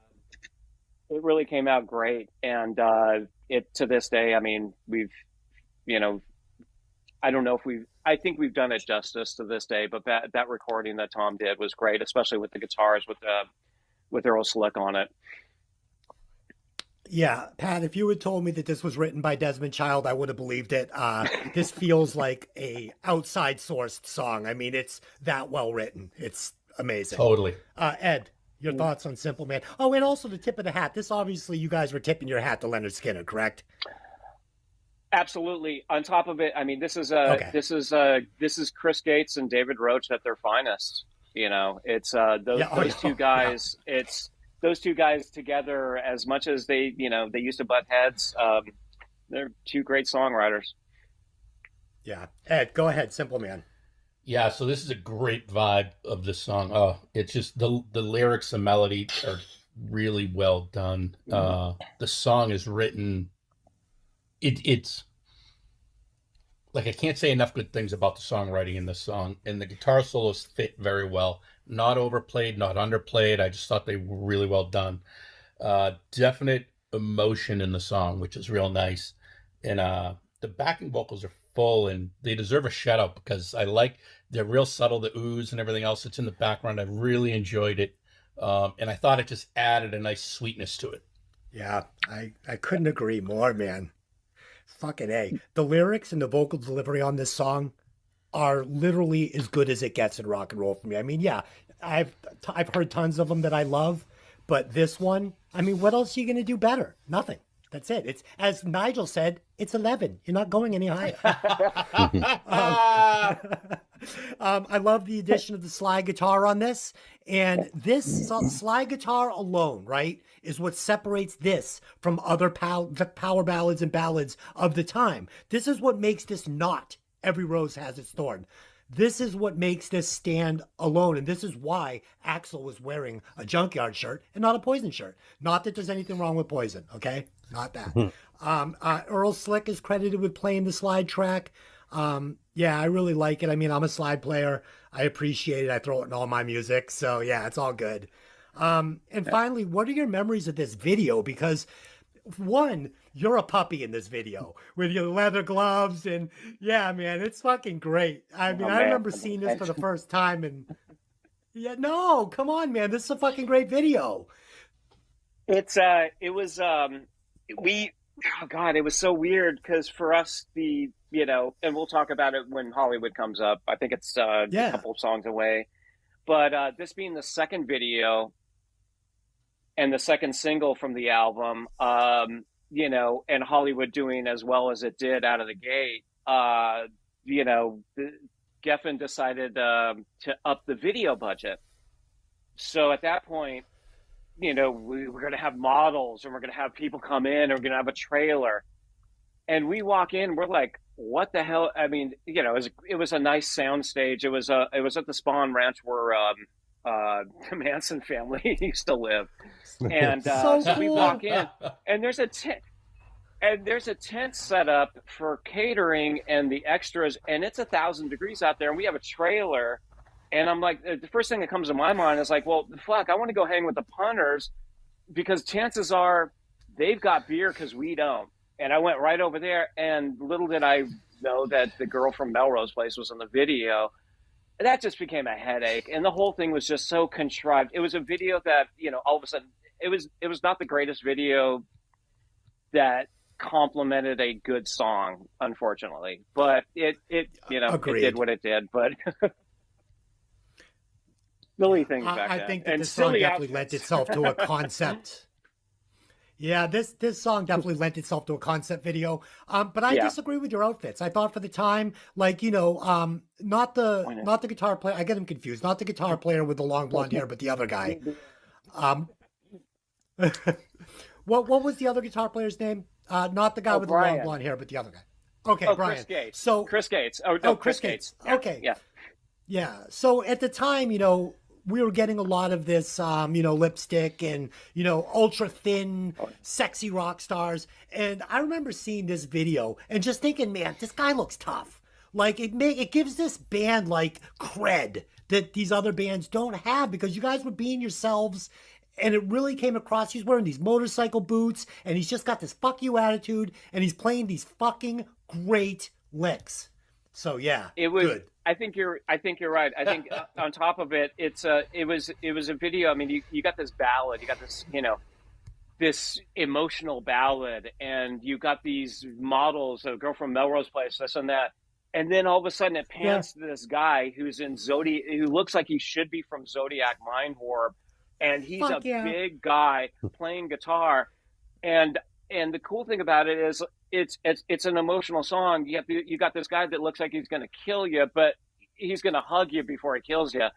it really came out great, and it to this day. I mean, we've, I don't know if I think we've done it justice to this day. But that recording that Tom did was great, especially with the guitars with Earl Slick on it. Yeah, Pat, if you had told me that this was written by Desmond Child, I would have believed it. This feels like a outside sourced song. I mean, it's that well written. It's amazing. Totally. Ed, your thoughts on Simple Man? Oh, and also the tip of the hat. This obviously you guys were tipping your hat to Leonard Skinner, correct? Absolutely. On top of it, I mean, this is Chris Gates and David Roach at their finest. It's those two guys. Yeah. It's those two guys together. As much as they used to butt heads, they're two great songwriters. Yeah, Ed, go ahead. Simple Man. Yeah, so this is a great vibe of this song. Oh, it's just the lyrics and melody are really well done. The song is written. It's like, I can't say enough good things about the songwriting in this song, and the guitar solos fit very well. Not overplayed, not underplayed. I just thought they were really well done. Definite emotion in the song, which is real nice. And the backing vocals are full, and they deserve a shout out because they're real subtle, the ooze and everything else that's in the background. I really enjoyed it. And I thought it just added a nice sweetness to it. Yeah, I couldn't agree more, man. Fucking A. The lyrics and the vocal delivery on this song are literally as good as it gets in rock and roll for me. I mean, yeah, I've heard tons of them that I love, but this one, I mean, what else are you going to do better? Nothing. That's it. It's, as Nigel said, it's 11. You're not going any higher. I love the addition of the slide guitar on this. And this slide guitar alone, right, is what separates this from other power ballads and ballads of the time. This is what makes this not Every Rose Has Its Thorn. This is what makes this stand alone. And this is why Axl was wearing a Junkyard shirt and not a Poison shirt. Not that there's anything wrong with Poison, okay? Not that. Earl Slick is credited with playing the slide track. Yeah, I really like it. I mean, I'm a slide player. I appreciate it. I throw it in all my music. So yeah, it's all good. And finally, what are your memories of this video? Because one, you're a puppy in this video with your leather gloves, and yeah, man, it's fucking great. I mean, I remember seeing this for the first time, and yeah, no, come on, man, this is a fucking great video. It was oh God, it was so weird because for us, and we'll talk about it when Hollywood comes up. I think it's a couple of songs away, but this being the second video and the second single from the album, and Hollywood doing as well as it did out of the gate, Geffen decided to up the video budget. So at that point, we're going to have models and we're going to have people come in and we're going to have a trailer. And we walk in, we're like, what the hell? I mean, it was a nice sound stage. It was at the Spawn Ranch where the Manson family used to live. And so we walk in and there's a tent set up for catering and the extras, and it's 1,000 degrees out there, and we have a trailer. And I'm like, the first thing that comes to my mind is like, well, fuck, I want to go hang with the punters because chances are they've got beer because we don't. And I went right over there, and little did I know that the girl from Melrose Place was in the video. That just became a headache, and the whole thing was just so contrived. It was a video that, all of a sudden, it was not the greatest video that complemented a good song, unfortunately. But it did what it did. But silly things back then. I think that this song definitely lent itself to a concept. Yeah, this song definitely lent itself to a concept video. But I disagree with your outfits. I thought for the time, like, not the guitar player. I get him confused. Not the guitar player with the long blonde hair, but the other guy. What was the other guitar player's name? Not the guy with the long blonde hair, but the other guy. Okay, Brian. Chris Gates. So Chris Gates. Oh, no, Chris Gates. Yeah. Okay. Yeah. Yeah. So at the time, we were getting a lot of this, lipstick and, ultra thin, sexy rock stars. And I remember seeing this video and just thinking, man, this guy looks tough. Like it gives this band like cred that these other bands don't have because you guys were being yourselves. And it really came across. He's wearing these motorcycle boots and he's just got this fuck you attitude and he's playing these fucking great licks. So yeah, it was good. I think you're right. I think on top of it, it was a video. I mean, you got this ballad, you got this, this emotional ballad, and you got these models, a girl from Melrose Place, this and that. And then all of a sudden it pans to this guy who's in who looks like he should be from Zodiac Mind Warp. And he's big guy playing guitar. And the cool thing about it is it's an emotional song. You got this guy that looks like he's going to kill you, but he's going to hug you before he kills you.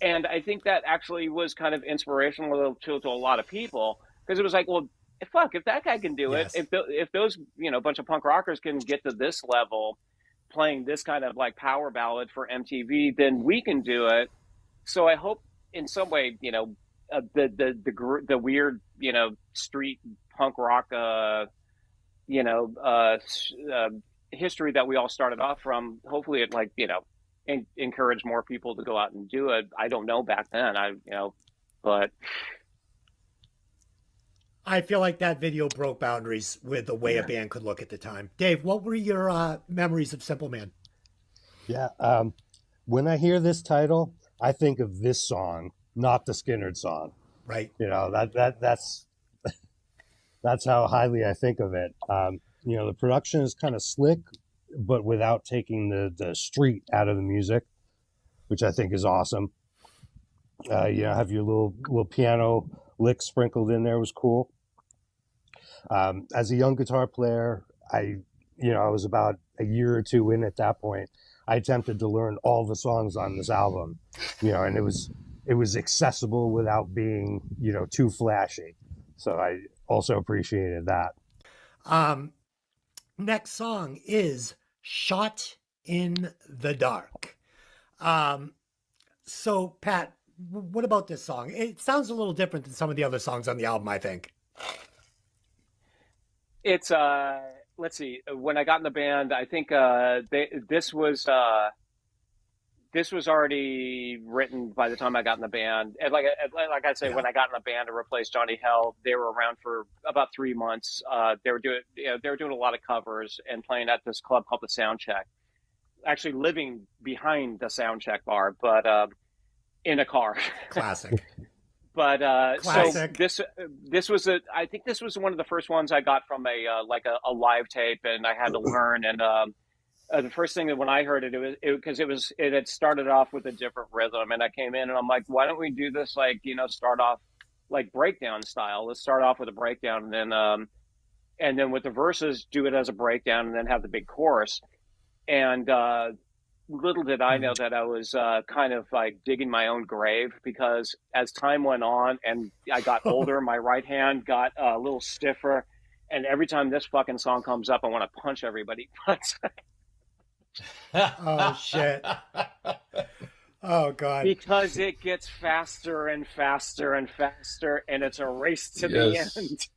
And I think that actually was kind of inspirational to a lot of people because it was like, well, fuck, if that guy can do it, if those, bunch of punk rockers can get to this level playing this kind of like power ballad for MTV, then we can do it. So I hope in some way, the weird, street punk rock, history that we all started off from. Hopefully it encourage more people to go out and do it. I don't know back then, but I feel like that video broke boundaries with the way a band could look at the time. Dave, what were your memories of Simple Man? Yeah. When I hear this title, I think of this song, not the Skynyrd song. Right. That's that's how highly I think of it. The production is kind of slick, but without taking the street out of the music, which I think is awesome. Have your little piano lick sprinkled in there was cool. As a young guitar player, I was about a year or two in at that point. I attempted to learn all the songs on this album, and it was accessible without being, too flashy. So I also appreciated that. Next song is Shot in the Dark. So Pat, what about this song? It sounds a little different than some of the other songs on the album, I think. It's let's see. When I got in the band, I think this was already written by the time I got in the band. And like I say, when I got in the band to replace Johnny Hell, they were around for about 3 months. They were doing a lot of covers and playing at this club called the Soundcheck. Actually, living behind the Soundcheck bar, but in a car. Classic. But Classic. so this was I think this was one of the first ones I got from a live tape, and I had to learn. And the first thing that when I heard it had started off with a different rhythm, and I came in and I'm like, why don't we do this start off like breakdown style? Let's start off with a breakdown, and then with the verses, do it as a breakdown, and then have the big chorus. And little did I know that I was kind of like digging my own grave, because as time went on and I got older, my right hand got a little stiffer, and every time this fucking song comes up, I want to punch everybody. Oh shit. Oh god. Because it gets faster and faster and faster, and it's a race to the end.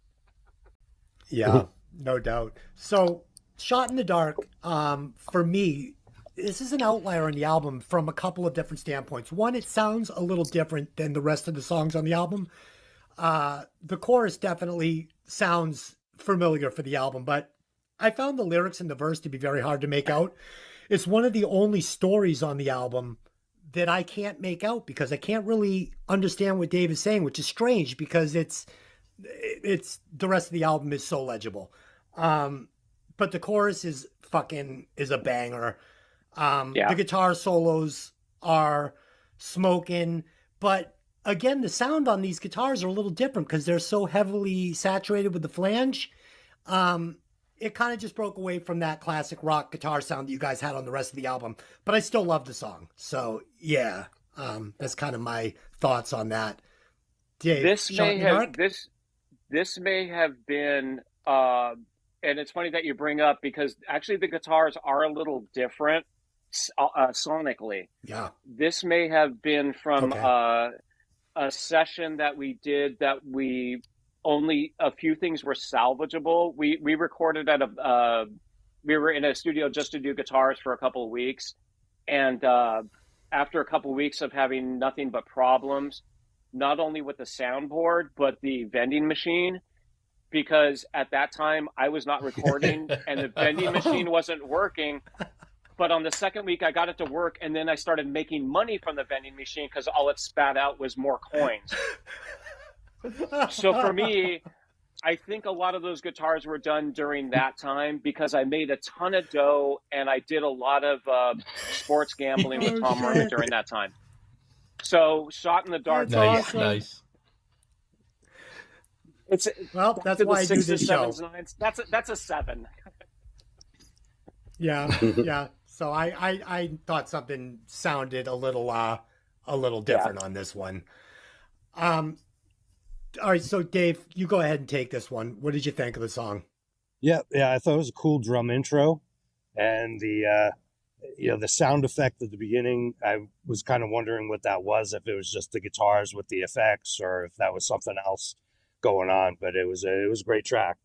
Yeah, no doubt. So Shot in the Dark, for me, this is an outlier on the album from a couple of different standpoints. One, it sounds a little different than the rest of the songs on the album. The chorus definitely sounds familiar for the album, but I found the lyrics in the verse to be very hard to make out. It's one of the only stories on the album that I can't make out because I can't really understand what Dave is saying, which is strange because it's the rest of the album is so legible. But the chorus is a banger. The guitar solos are smoking, but again, the sound on these guitars are a little different because they're so heavily saturated with the flange. It kind of just broke away from that classic rock guitar sound that you guys had on the rest of the album, but I still love the song. So yeah, that's kind of my thoughts on that. Dave, this may have been, and it's funny that you bring up, because actually the guitars are a little different sonically. Yeah. This may have been from a session that we did that only a few things were salvageable. We recorded at we were in a studio just to do guitars for a couple of weeks. And after a couple of weeks of having nothing but problems, not only with the soundboard, but the vending machine, because at that time I was not recording and the vending machine wasn't working. But on the second week I got it to work, and then I started making money from the vending machine because all it spat out was more coins. So for me, I think a lot of those guitars were done during that time because I made a ton of dough and I did a lot of sports gambling with Tom Merman during that time. So Shot in the Dark. Nice, awesome. Nice. That's why I do this show. That's a 7. Yeah, yeah. So I thought something sounded a little different on this one. All right, so Dave, you go ahead and take this one. What did you think of the song? Yeah, I thought it was a cool drum intro, and the sound effect at the beginning, I was kind of wondering what that was, if it was just the guitars with the effects or if that was something else going on, but it was a great track.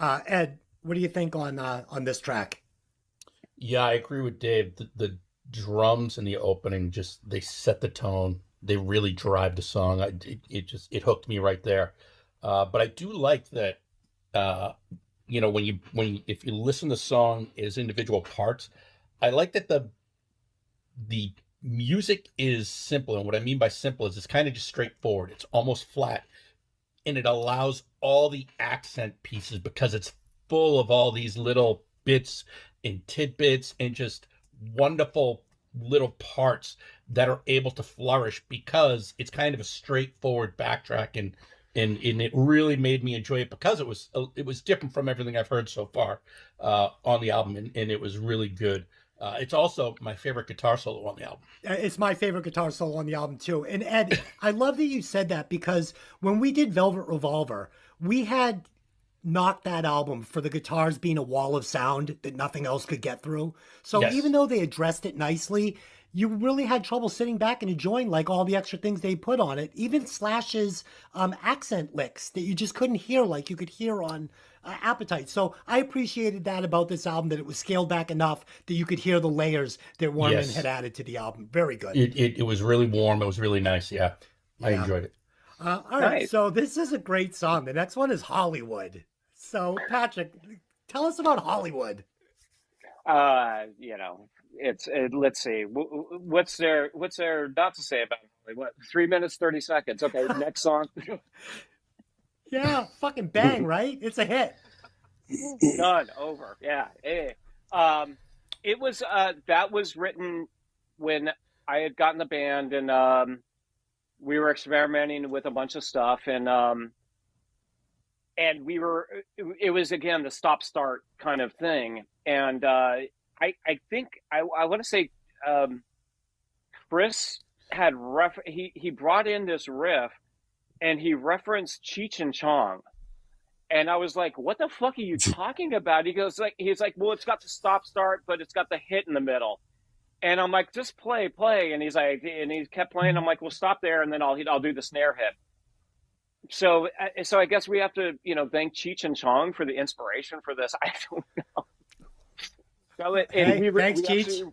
Ed, what do you think on this track? Yeah, I agree with Dave. The drums in the opening they set the tone. They really drive the song. It hooked me right there. But I do like that. If you listen to the song as individual parts, I like that the music is simple, and what I mean by simple is it's kind of just straightforward. It's almost flat, and it allows all the accent pieces because it's full of all these little bits and tidbits and just wonderful little parts that are able to flourish because it's kind of a straightforward backtrack, and it really made me enjoy it because it was different from everything I've heard so far on the album, and it was really good. It's also my favorite guitar solo on the album. It's my favorite guitar solo on the album too. And Ed, I love that you said that because when we did Velvet Revolver, we had knocked that album for the guitars being a wall of sound that nothing else could get through. So Yes. even though they addressed it nicely, you really had trouble sitting back and enjoying like all the extra things they put on it. Even Slash's accent licks that you just couldn't hear like you could hear on Appetite. So I appreciated that about this album, that it was scaled back enough that you could hear the layers that Warman Yes. had added to the album. Very good. It was really warm. It was really nice. Yeah, I enjoyed it. All right, Nice. so this is a great song. The next one is Hollywood. So Patrick, tell us about Hollywood. Let's see. What's there not to say about Hollywood? 3 minutes 30 seconds. Okay, next song. Yeah, fucking bang, right? It's a hit. Done. Over. Yeah. It was that was written when I had gotten the band, and we were experimenting with a bunch of stuff, and it was again the stop start kind of thing, and I think I want to say Chris had he brought in this riff, and he referenced Cheech and Chong. And I was like, what the fuck are you talking about? He's like, well, it's got the stop start, but it's got the hit in the middle. And I'm like, just play. And he's like, and he kept playing. I'm like, well, stop there, and then I'll do the snare hit. So I guess we have to, thank Cheech and Chong for the inspiration for this. I don't know. Thanks, Cheech.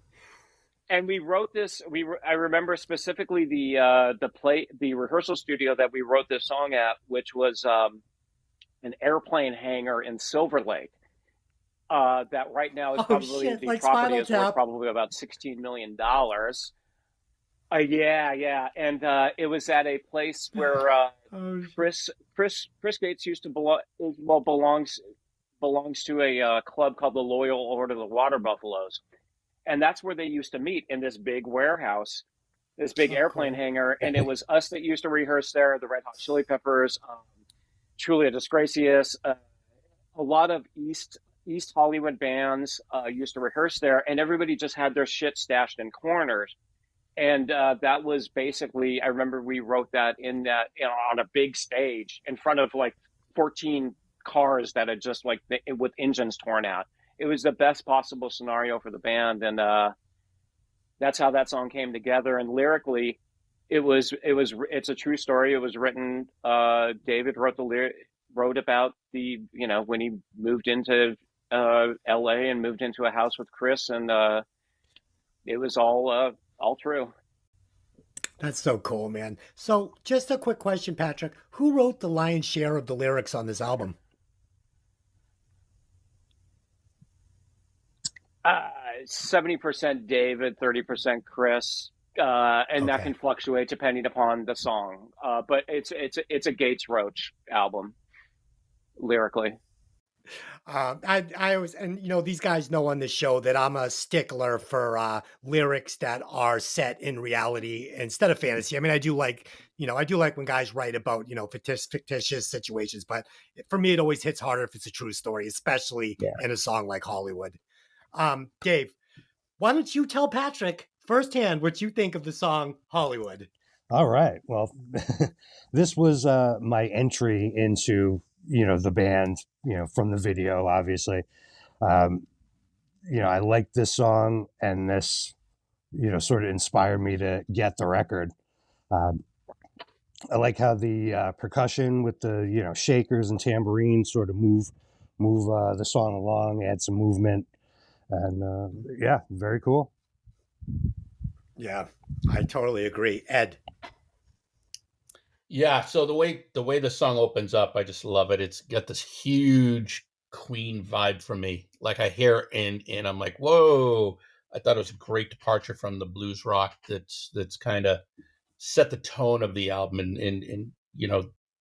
And we wrote this. I remember specifically the rehearsal studio that we wrote this song at, which was an airplane hangar in Silver Lake. That right now is probably the property is worth probably about $16 million. Yeah, and it was at a place where Chris Gates used to belongs to a club called the Loyal Order of the Water Buffaloes, and that's where they used to meet, in this big warehouse, this big airplane hangar. And it was us that used to rehearse there, the Red Hot Chili Peppers, Trulia Disgracious, a lot of East Hollywood bands used to rehearse there, and everybody just had their shit stashed in corners. And that was basically, I remember we wrote that on a big stage in front of like 14 cars that had just with engines torn out. It was the best possible scenario for the band, and that's how that song came together. And lyrically, it's a true story. It was written. David wrote about when he moved into L.A. and moved into a house with Chris, and it was all true. That's so cool, man. So just a quick question, Patrick. Who wrote the lion's share of the lyrics on this album? 70% David, 30% Chris, and that can fluctuate depending upon the song. But it's a Gates Roach album, lyrically. I always, and these guys know on this show that I'm a stickler for lyrics that are set in reality instead of fantasy. I mean, I do like when guys write about fictitious situations, but for me, it always hits harder if it's a true story, especially in a song like Hollywood. Dave, why don't you tell Patrick firsthand what you think of the song Hollywood? All right. Well, this was my entry into the band, from the video, obviously. I liked this song, and this, sort of inspired me to get the record. Um, I like how the percussion with the shakers and tambourines sort of move the song along, add some movement, and yeah, very cool. Yeah, I totally agree. Ed. Yeah, so the way the song opens up, I just love it. It's got this huge Queen vibe for me. Like I hear it and I'm like, whoa! I thought it was a great departure from the blues rock that's kind of set the tone of the album, and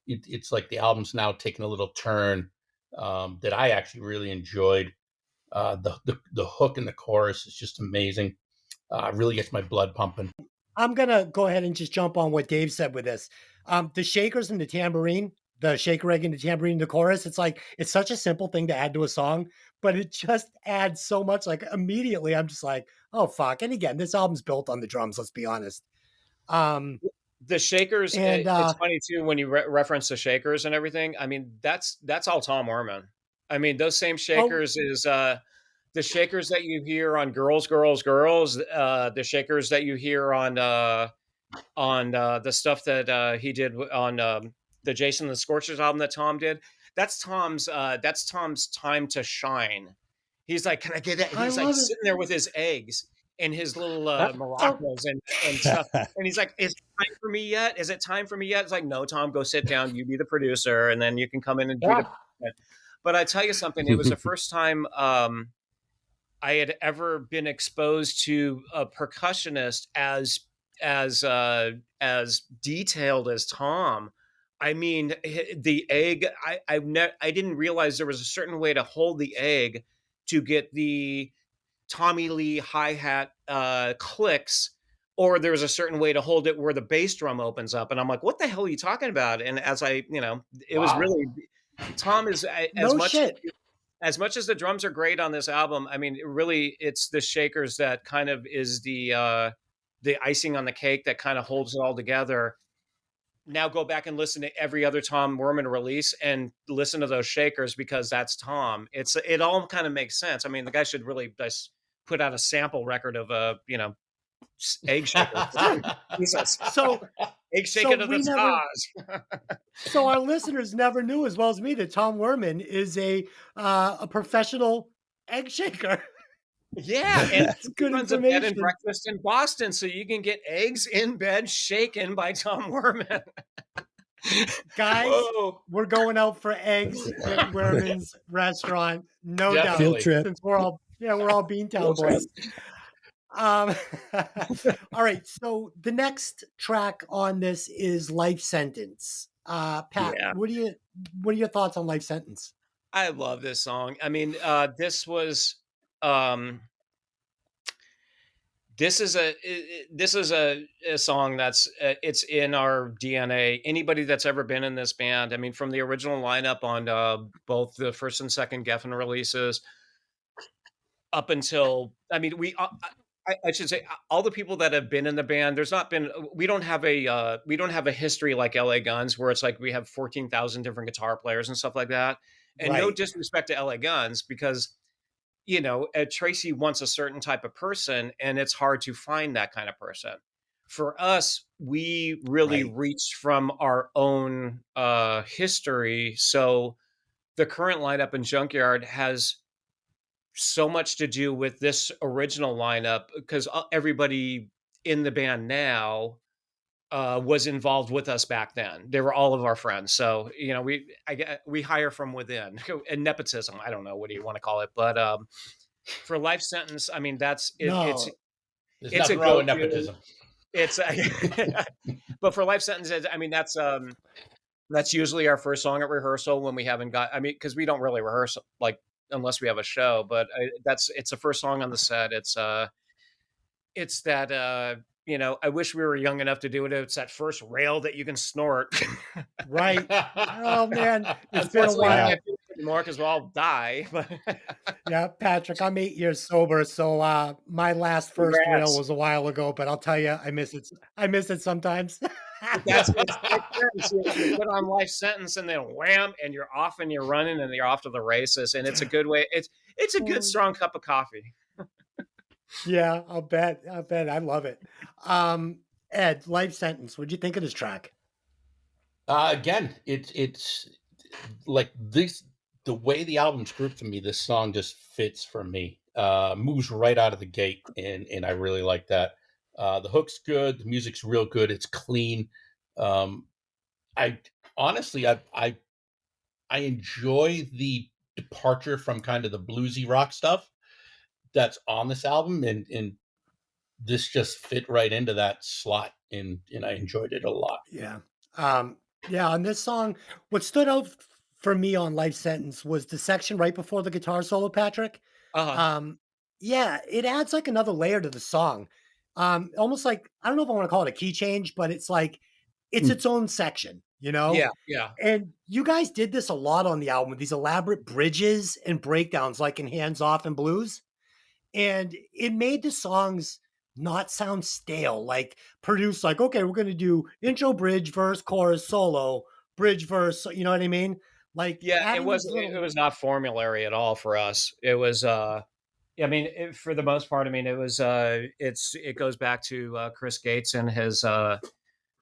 it's like the album's now taking a little turn that I actually really enjoyed. The hook in the chorus is just amazing. Really gets my blood pumping. I'm going to go ahead and just jump on what Dave said with this. The shakers and the tambourine, the shaker egg and the tambourine in the chorus, it's such a simple thing to add to a song, but it just adds so much. Like immediately I'm just like, oh, fuck. And again, this album's built on the drums, let's be honest. The shakers, and it's funny too when you reference the shakers and everything. I mean, that's all Tom Werman. I mean, those same shakers is the shakers that you hear on Girls, Girls, Girls, the shakers that you hear on the stuff that he did on the Jason and the Scorchers album that Tom did. That's Tom's time to shine. He's like, can I get that? He's like sitting there with his eggs and his little maracas and stuff. And he's like, is it time for me yet? Is it time for me yet? It's like, no, Tom, go sit down. You be the producer, and then you can come in and do the. But I tell you something, it was the first time I had ever been exposed to a percussionist as detailed as Tom. I mean, the egg, I didn't realize there was a certain way to hold the egg to get the Tommy Lee hi-hat clicks, or there was a certain way to hold it where the bass drum opens up. And I'm like, what the hell are you talking about? And as it was really, Tom is as much as the drums are great on this album. I mean, really, it's the shakers that kind of is the icing on the cake that kind of holds it all together. Now go back and listen to every other Tom Werman release and listen to those shakers, because that's Tom. It all kind of makes sense. I mean, the guy should really just put out a sample record of egg shaker. So egg shaking to the stars. So our listeners never knew as well as me that Tom Werman is a professional egg shaker. Yeah, and that's good runs information. A bed and breakfast in Boston, so you can get eggs in bed shaken by Tom Werman. Guys, we're going out for eggs at Werman's restaurant, no doubt. Field trip. Since we're all Beantown boys. All right, so the next track on this is Life Sentence. Pat, what are your thoughts on Life Sentence? I love this song. I mean, this was this is a song that's it's in our DNA. Anybody that's ever been in this band, I mean, from the original lineup on both the first and second Geffen releases up until, I mean, I should say all the people that have been in the band, we don't have a history like LA Guns, where it's like we have 14,000 different guitar players and stuff like that. And no disrespect to LA Guns, because Tracy wants a certain type of person, and it's hard to find that kind of person. For us, we really reached from our own history. So the current lineup in Junkyard has so much to do with this original lineup, because everybody in the band now was involved with us back then. They were all of our friends. So, we hire from within, and nepotism. I don't know, what do you want to call it? But for Life Sentence, I mean, it's a growing nepotism. It's but for Life Sentence, I mean, that's usually our first song at rehearsal when we haven't got, I mean, because we don't really rehearse unless we have a show, but it's the first song on the set. It's that, I wish we were young enough to do it. It's that first rail that you can snort. Right. Oh man, it's been a while. I can't do it anymore because we'll all die. Yeah, Patrick, I'm 8 years sober, so my last first rail was a while ago. But I'll tell you, I miss it. I miss it sometimes. It's you put on Life Sentence, and then wham, and you're off and you're running and you're off to the races. And it's a good way. it's a good Oh, strong cup of coffee. yeah, I'll bet. I bet. I love it. Ed, Life Sentence. What'd you think of this track? Again, it's like this, the way the album's grouped to me, this song just fits for me. Moves right out of the gate, and I really like that. The hook's good, the music's real good, it's clean. I honestly, I enjoy the departure from kind of the bluesy rock stuff that's on this album, and this just fit right into that slot, and I enjoyed it a lot. Yeah. Um, yeah, on this song, what stood out for me on Life Sentence was the section right before the guitar solo, Patrick. Uh-huh. Um, yeah, it adds like another layer to the song. Almost like, I don't know if I want to call it a key change, but it's like it's its own section, you know? Yeah, yeah. And you guys did this a lot on the album with these elaborate bridges and breakdowns, like in Hands Off and Blues. And it made the songs not sound stale, like produced like, okay, we're going to do intro, bridge, verse, chorus, solo, bridge, verse. You know what I mean? Like Yeah, adding these it little, was not formulary at all for us. It was I mean, for the most part, I mean, it was it goes back to Chris Gates and his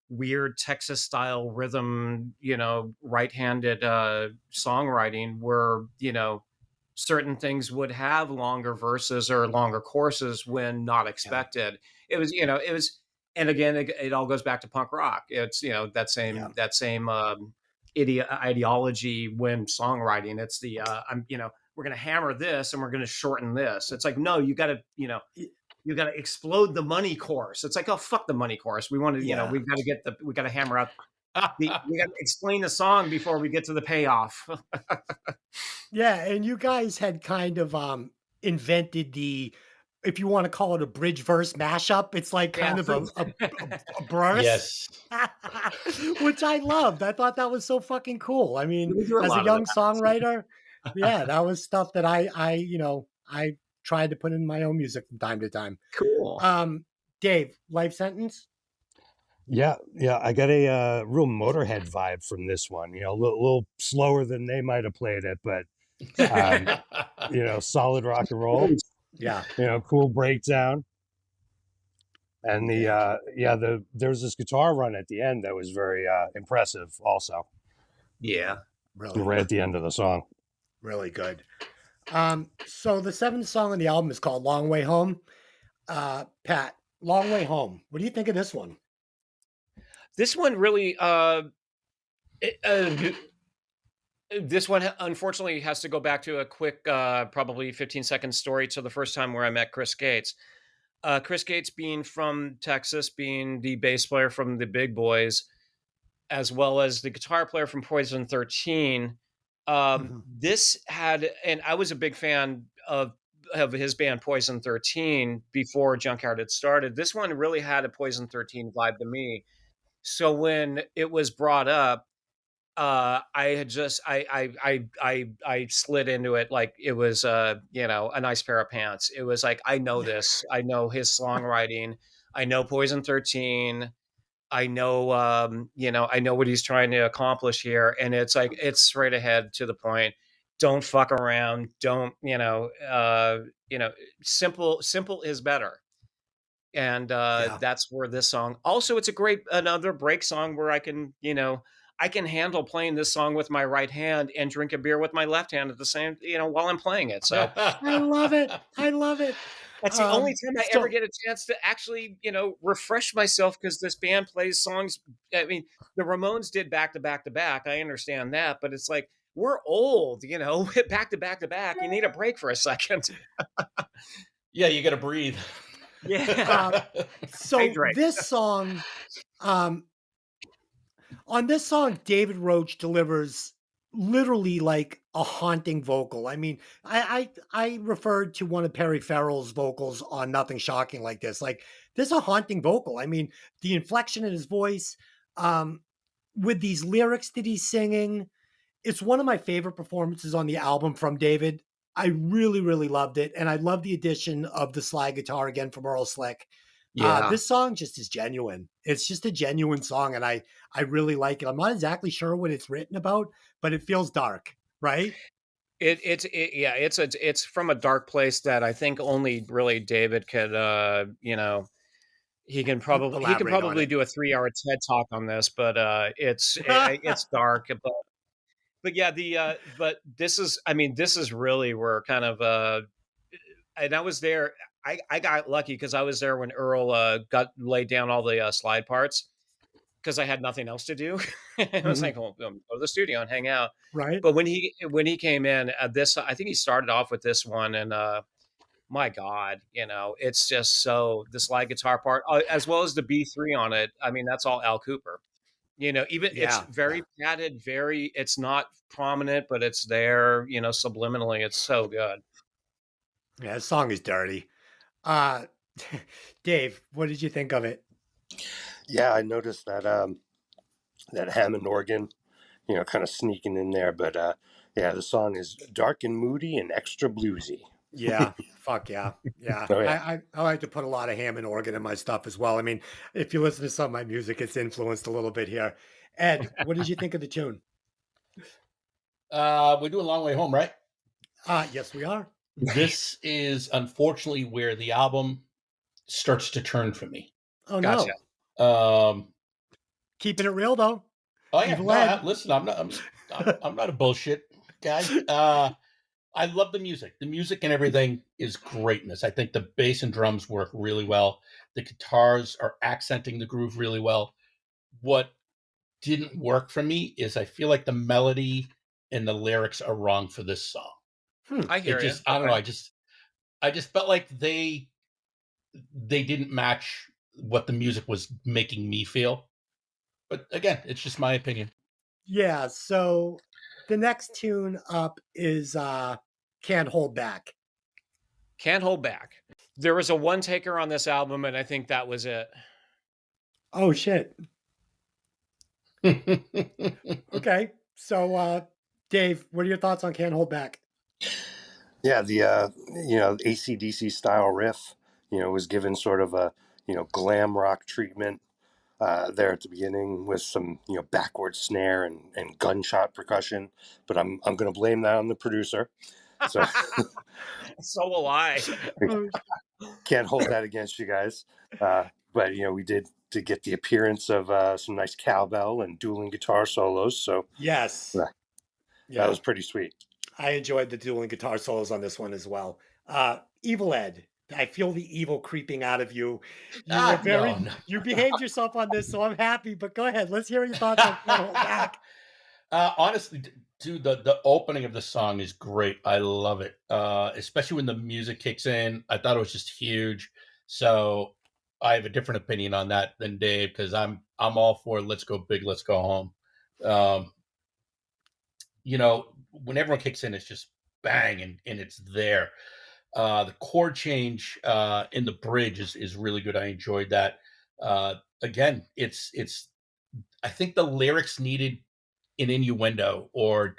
weird Texas style rhythm, right-handed songwriting where, certain things would have longer verses or longer choruses when not yeah, expected. It was, and again, it all goes back to punk rock. It's, yeah, that same ideology when songwriting. It's the, we're going to hammer this and we're going to shorten this. It's like, no, you got to, you got to explode the money chorus. It's like, oh, fuck the money chorus. We want to, yeah, we got to hammer out we got to explain the song before we get to the payoff. yeah. And you guys had kind of invented the, if you want to call it a bridge verse mashup, it's like Yeah. kind of a verse. Yes. Which I loved. I thought that was so fucking cool. I mean, We do a as a lot of young that. songwriter, yeah, that was stuff that I tried to put in my own music from time to time. Cool. Dave, Life Sentence? Yeah, yeah, I got a real Motorhead vibe from this one. You know, a little slower than they might have played it, but solid rock and roll. Yeah. Cool breakdown. And there's this guitar run at the end that was very impressive also. Yeah. Really, Right at the end of the song. really good. So the seventh song on the album is called Long Way Home. Pat, Long Way Home. What do you think of this one? This one really, this one unfortunately has to go back to a quick, probably 15-second story to the first time where I met Chris Gates. Chris Gates being from Texas, being the bass player from the Big Boys, as well as the guitar player from Poison 13. This had, and I was a big fan of his band Poison 13 before Junkyard had started. This one really had a Poison 13 vibe to me. So when it was brought up, I had just I slid into it like it was a nice pair of pants. It was like, I know this. I know his songwriting. I know Poison 13. I know I know what he's trying to accomplish here, and it's like it's straight ahead to the point. Don't fuck around. Don't simple is better. And Yeah. that's where this song also, it's a great another break song where I can handle playing this song with my right hand and drink a beer with my left hand at the same while I'm playing it. So I love it. I love it. that's the only time I ever So get a chance to actually refresh myself, because this band plays songs. I mean, the Ramones did back to back to back. I understand that, but it's like, we're old, back to back to back. You need a break for a second. Yeah, you got to breathe. Yeah. so Hydrate. this song, on this song, David Roach delivers literally like a haunting vocal. I mean, I referred to one of Perry Farrell's vocals on Nothing Shocking Like This. Like, there's a haunting vocal. I mean, the inflection in his voice, with these lyrics that he's singing, it's one of my favorite performances on the album from David. I really, really loved it. And I love the addition of the slide guitar again from Earl Slick. Yeah. This song just is genuine. It's just a genuine song. And I really like it. I'm not exactly sure what it's written about, but it feels dark, right? It's from a dark place that I think only really David could, he can Elaborate on probably it. do a 3-hour TED talk on this, but it's dark, but yeah, but this is really where kind of and I was there. I got lucky because I was there when Earl got laid down all the slide parts because I had nothing else to do. I was like, well, go to the studio and hang out. Right? But when he came in, this I think he started off with this one, and my God, it's just so the slide guitar part, as well as the B3 on it. I mean, that's all Al Cooper. Even it's Yeah. very padded, it's not prominent, but it's there, subliminally. It's so good. Yeah, the song is dirty. Uh, Dave, what did you think of it? Yeah, I noticed that Hammond organ, kind of sneaking in there. But yeah, the song is dark and moody and extra bluesy. Yeah, fuck yeah. Yeah. Oh yeah. I like to put a lot of Hammond organ in my stuff as well. I mean, if you listen to some of my music, it's influenced a little bit here. Ed, what did you think of the tune? We're doing Long Way Home, right? Yes, we are. This is unfortunately where the album starts to turn for me. Oh Gotcha. Um, Keeping it real though. oh yeah, Evil no, Ed. listen, I'm not a bullshit guy. I love the music. The music and everything is greatness. I think the bass and drums work really well. The guitars are accenting the groove really well. What didn't work for me is I feel like the melody and the lyrics are wrong for this song. I hear you. I don't know. I just felt like they didn't match what the music was making me feel. But again, it's just my opinion. Yeah, so the next tune up is Can't Hold Back. Can't Hold Back. There was a one taker on this album, and I think that was it. Oh shit. Okay. So Dave, what are your thoughts on Can't Hold Back? Yeah, the AC/DC style riff, was given sort of a glam rock treatment there at the beginning with some backward snare and gunshot percussion. But I'm going to blame that on the producer. So So will I. can't hold that against you guys. But we did to get the appearance of some nice cowbell and dueling guitar solos. So Yes. that was pretty sweet. I enjoyed the dueling guitar solos on this one as well. Evil Ed, I feel the evil creeping out of you. You behaved yourself on this, so I'm happy. But go ahead, let's hear your thoughts on Can't Hold Back. Honestly, dude, the opening of the song is great. I love it, especially when the music kicks in. I thought it was just huge. So I have a different opinion on that than Dave because I'm all for let's go big, let's go home. When everyone kicks in, it's just bang and it's there. The chord change in the bridge is really good. I enjoyed that. Again, it's I think the lyrics needed an innuendo or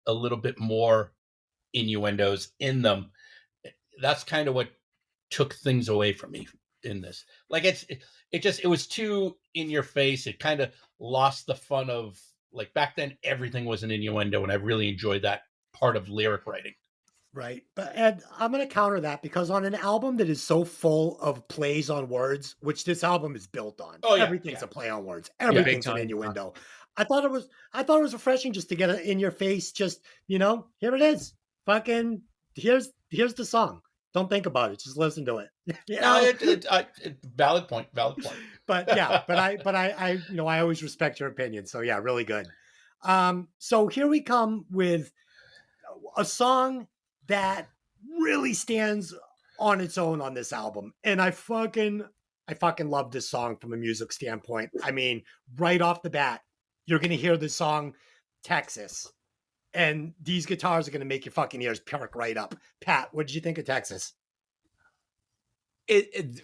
a little bit more innuendos in them. That's kind of what took things away from me in this. Like it was too in your face. It kind of lost the fun of like back then everything was an innuendo and I really enjoyed that part of lyric writing. Right. But Ed, I'm going to counter that because on an album that is so full of plays on words, which this album is built on, everything's a play on words. Everything's an innuendo. I thought it was refreshing just to get it in your face. Just, here it is. Fucking here's the song. Don't think about it. Just listen to it. Valid point. But yeah, I always respect your opinion. So yeah, really good. So here we come with a song that really stands on its own on this album. And I fucking love this song from a music standpoint. I mean, right off the bat, you're going to hear the song Texas. And these guitars are going to make your fucking ears perk right up. Pat, what did you think of Texas?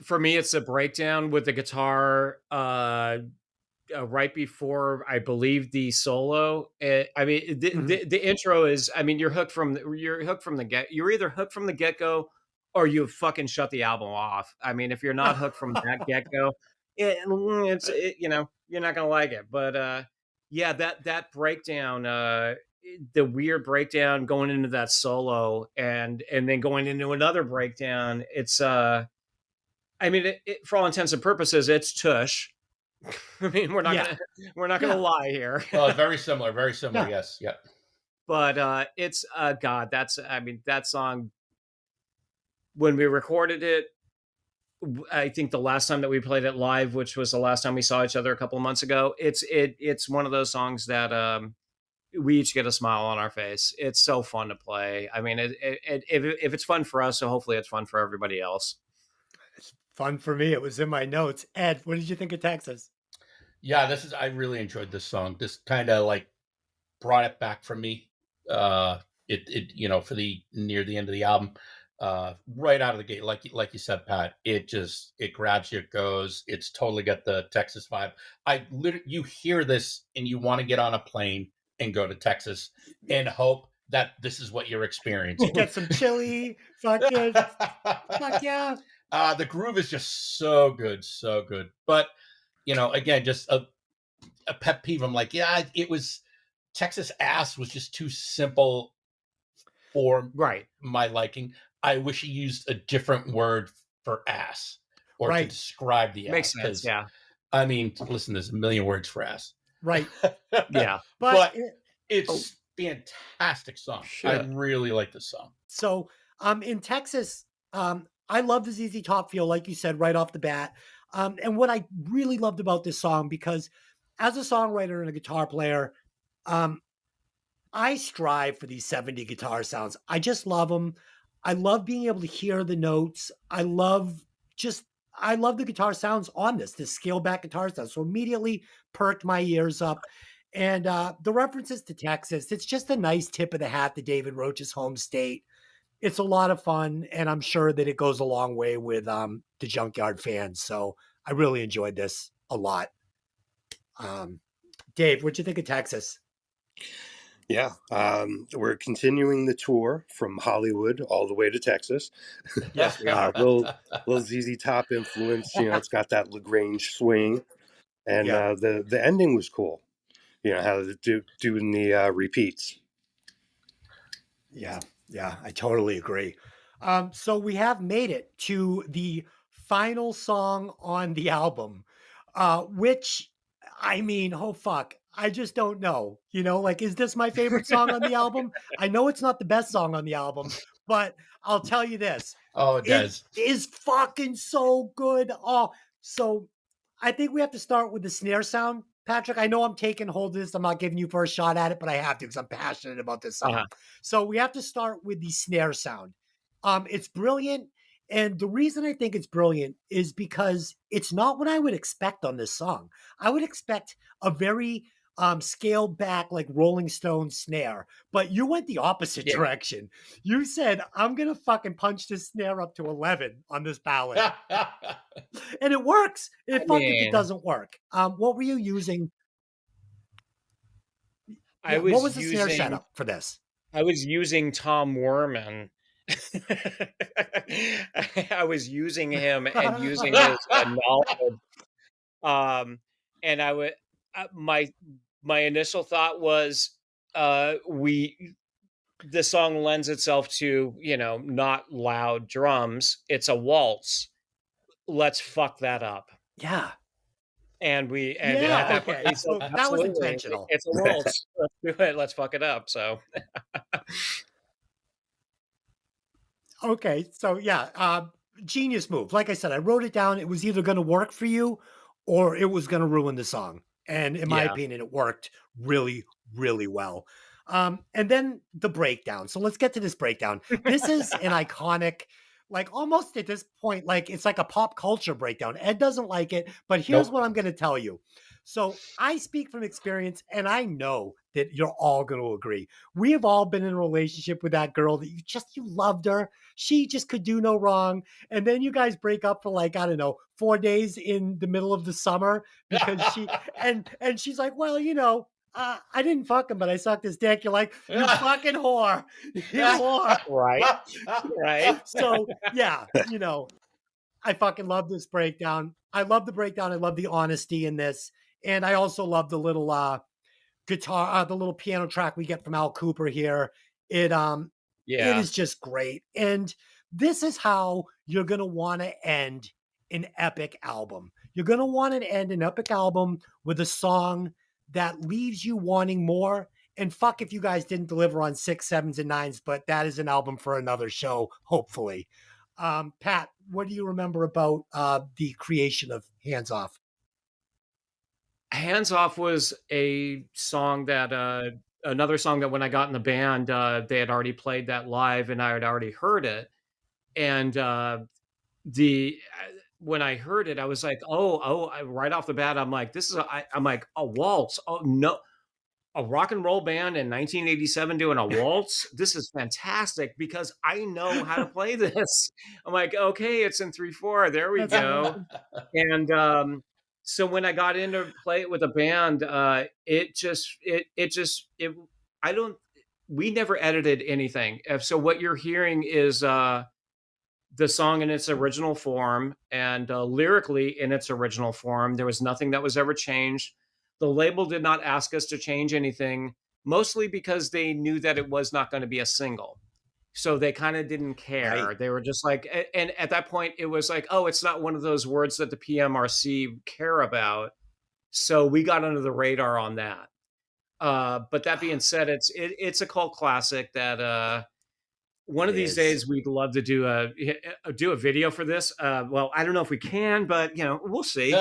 For me, it's a breakdown with the guitar right before, I believe, the solo. The intro is, you're hooked from the get. You're either hooked from the get go, or you fucking shut the album off. If you're not hooked from that get go, you're not gonna like it. But yeah, that breakdown the weird breakdown going into that solo and then going into another breakdown. It's I mean, for all intents and purposes, it's tush. I mean, we're not gonna lie here. Very similar, Yeah. yes. Yep. But it's God, that song, when we recorded it, I think the last time that we played it live, which was the last time we saw each other a couple of months ago, it's one of those songs that we each get a smile on our face. It's so fun to play. I mean, if it's fun for us, so hopefully it's fun for everybody else. It's fun for me. It was in my notes. Ed, what did you think of Texas? Yeah, I really enjoyed this song. This kind of like brought it back for me. For the near the end of the album, right out of the gate, like you said, Pat, it grabs you, it goes. It's totally got the Texas vibe. You hear this and you want to get on a plane and go to Texas and hope that this is what you're experiencing. Get some chili, fuck yeah. The groove is just so good, so good. But again, just a pet peeve. I'm like, yeah, it was Texas ass was just too simple for my liking. I wish he used a different word for ass or to describe the ass. Makes sense, yeah. I mean, listen, there's a million words for ass. Right. Yeah. But it's fantastic song. I really like this song. So in Texas, I love the ZZ Top feel, like you said, right off the bat. And what I really loved about this song, because as a songwriter and a guitar player, I strive for these 70 guitar sounds. I just love them. I love being able to hear the notes. I love the guitar sounds on this scaled back guitar sound. So immediately perked my ears up. And the references to Texas, it's just a nice tip of the hat to David Roach's home state. It's a lot of fun, and I'm sure that it goes a long way with the Junkyard fans. So I really enjoyed this a lot. Dave, what'd you think of Texas? Yeah, we're continuing the tour from Hollywood all the way to Texas. Yes, we are. Little ZZ Top influence, it's got that LaGrange swing, and the ending was cool. How they're doing the repeats. Yeah, I totally agree. So we have made it to the final song on the album, which, I mean, oh fuck, I just don't know. Is this my favorite song on the album? I know it's not the best song on the album, but I'll tell you this. Oh, it does. It is fucking so good. Oh, so I think we have to start with the snare sound. Patrick, I know I'm taking hold of this. I'm not giving you first shot at it, but I have to because I'm passionate about this song. Uh-huh. So we have to start with the snare sound. It's brilliant. And the reason I think it's brilliant is because it's not what I would expect on this song. I would expect a very scaled back, like Rolling Stone snare, but you went the opposite direction. You said, I'm going to fucking punch this snare up to 11 on this ballad. And it works. If it doesn't work. What were you using? What was the snare setup for this? I was using Tom Werman. I was using him and using his knowledge. And I would, my initial thought was, this song lends itself to, not loud drums. It's a waltz. Let's fuck that up. Yeah. And so that was intentional. It's a waltz. Let's do it. Let's fuck it up. So. Okay. So genius move. Like I said, I wrote it down. It was either going to work for you or it was going to ruin the song. And in my opinion, it worked really, really well. And then the breakdown. So let's get to this breakdown. This is an iconic, like almost at this point, like it's like a pop culture breakdown. Ed doesn't like it, but here's what I'm going to tell you. So I speak from experience, and I know that you're all going to agree. We have all been in a relationship with that girl that you loved her. She just could do no wrong. And then you guys break up for 4 days in the middle of the summer because and she's like, well, I didn't fuck him, but I sucked his dick. You're like, you fucking whore. You whore. Right. So I fucking love this breakdown. I love the breakdown. I love the honesty in this. And I also love the little guitar, the little piano track we get from Al Cooper here. It Yeah. is just great. And this is how you're gonna want to end an epic album. You're gonna want to end an epic album with a song that leaves you wanting more. And fuck if you guys didn't deliver on 6, 7s, and 9s, but that is an album for another show, hopefully. Pat, what do you remember about the creation of Hands Off? Hands Off was a song that another song that when I got in the band, they had already played that live and I had already heard it. And the when I heard it, I was like, right off the bat, I'm like, this is I'm like a waltz. Oh no, a rock and roll band in 1987 doing a waltz. This is fantastic because I know how to play this. I'm like, okay, it's in 3/4. There we go. And so when I got into play it with a band, I don't, we never edited anything. So what you're hearing is the song in its original form and lyrically in its original form. There was nothing that was ever changed. The label did not ask us to change anything, mostly because they knew that it was not going to be a single. So they kind of didn't care. Right. They were just like, and at that point it was like, oh, it's not one of those words that the PMRC care about. So we got under the radar on that. But that being said, it's a cult classic that one of these days we'd love to do a video for this. Well, I don't know if we can, but we'll see.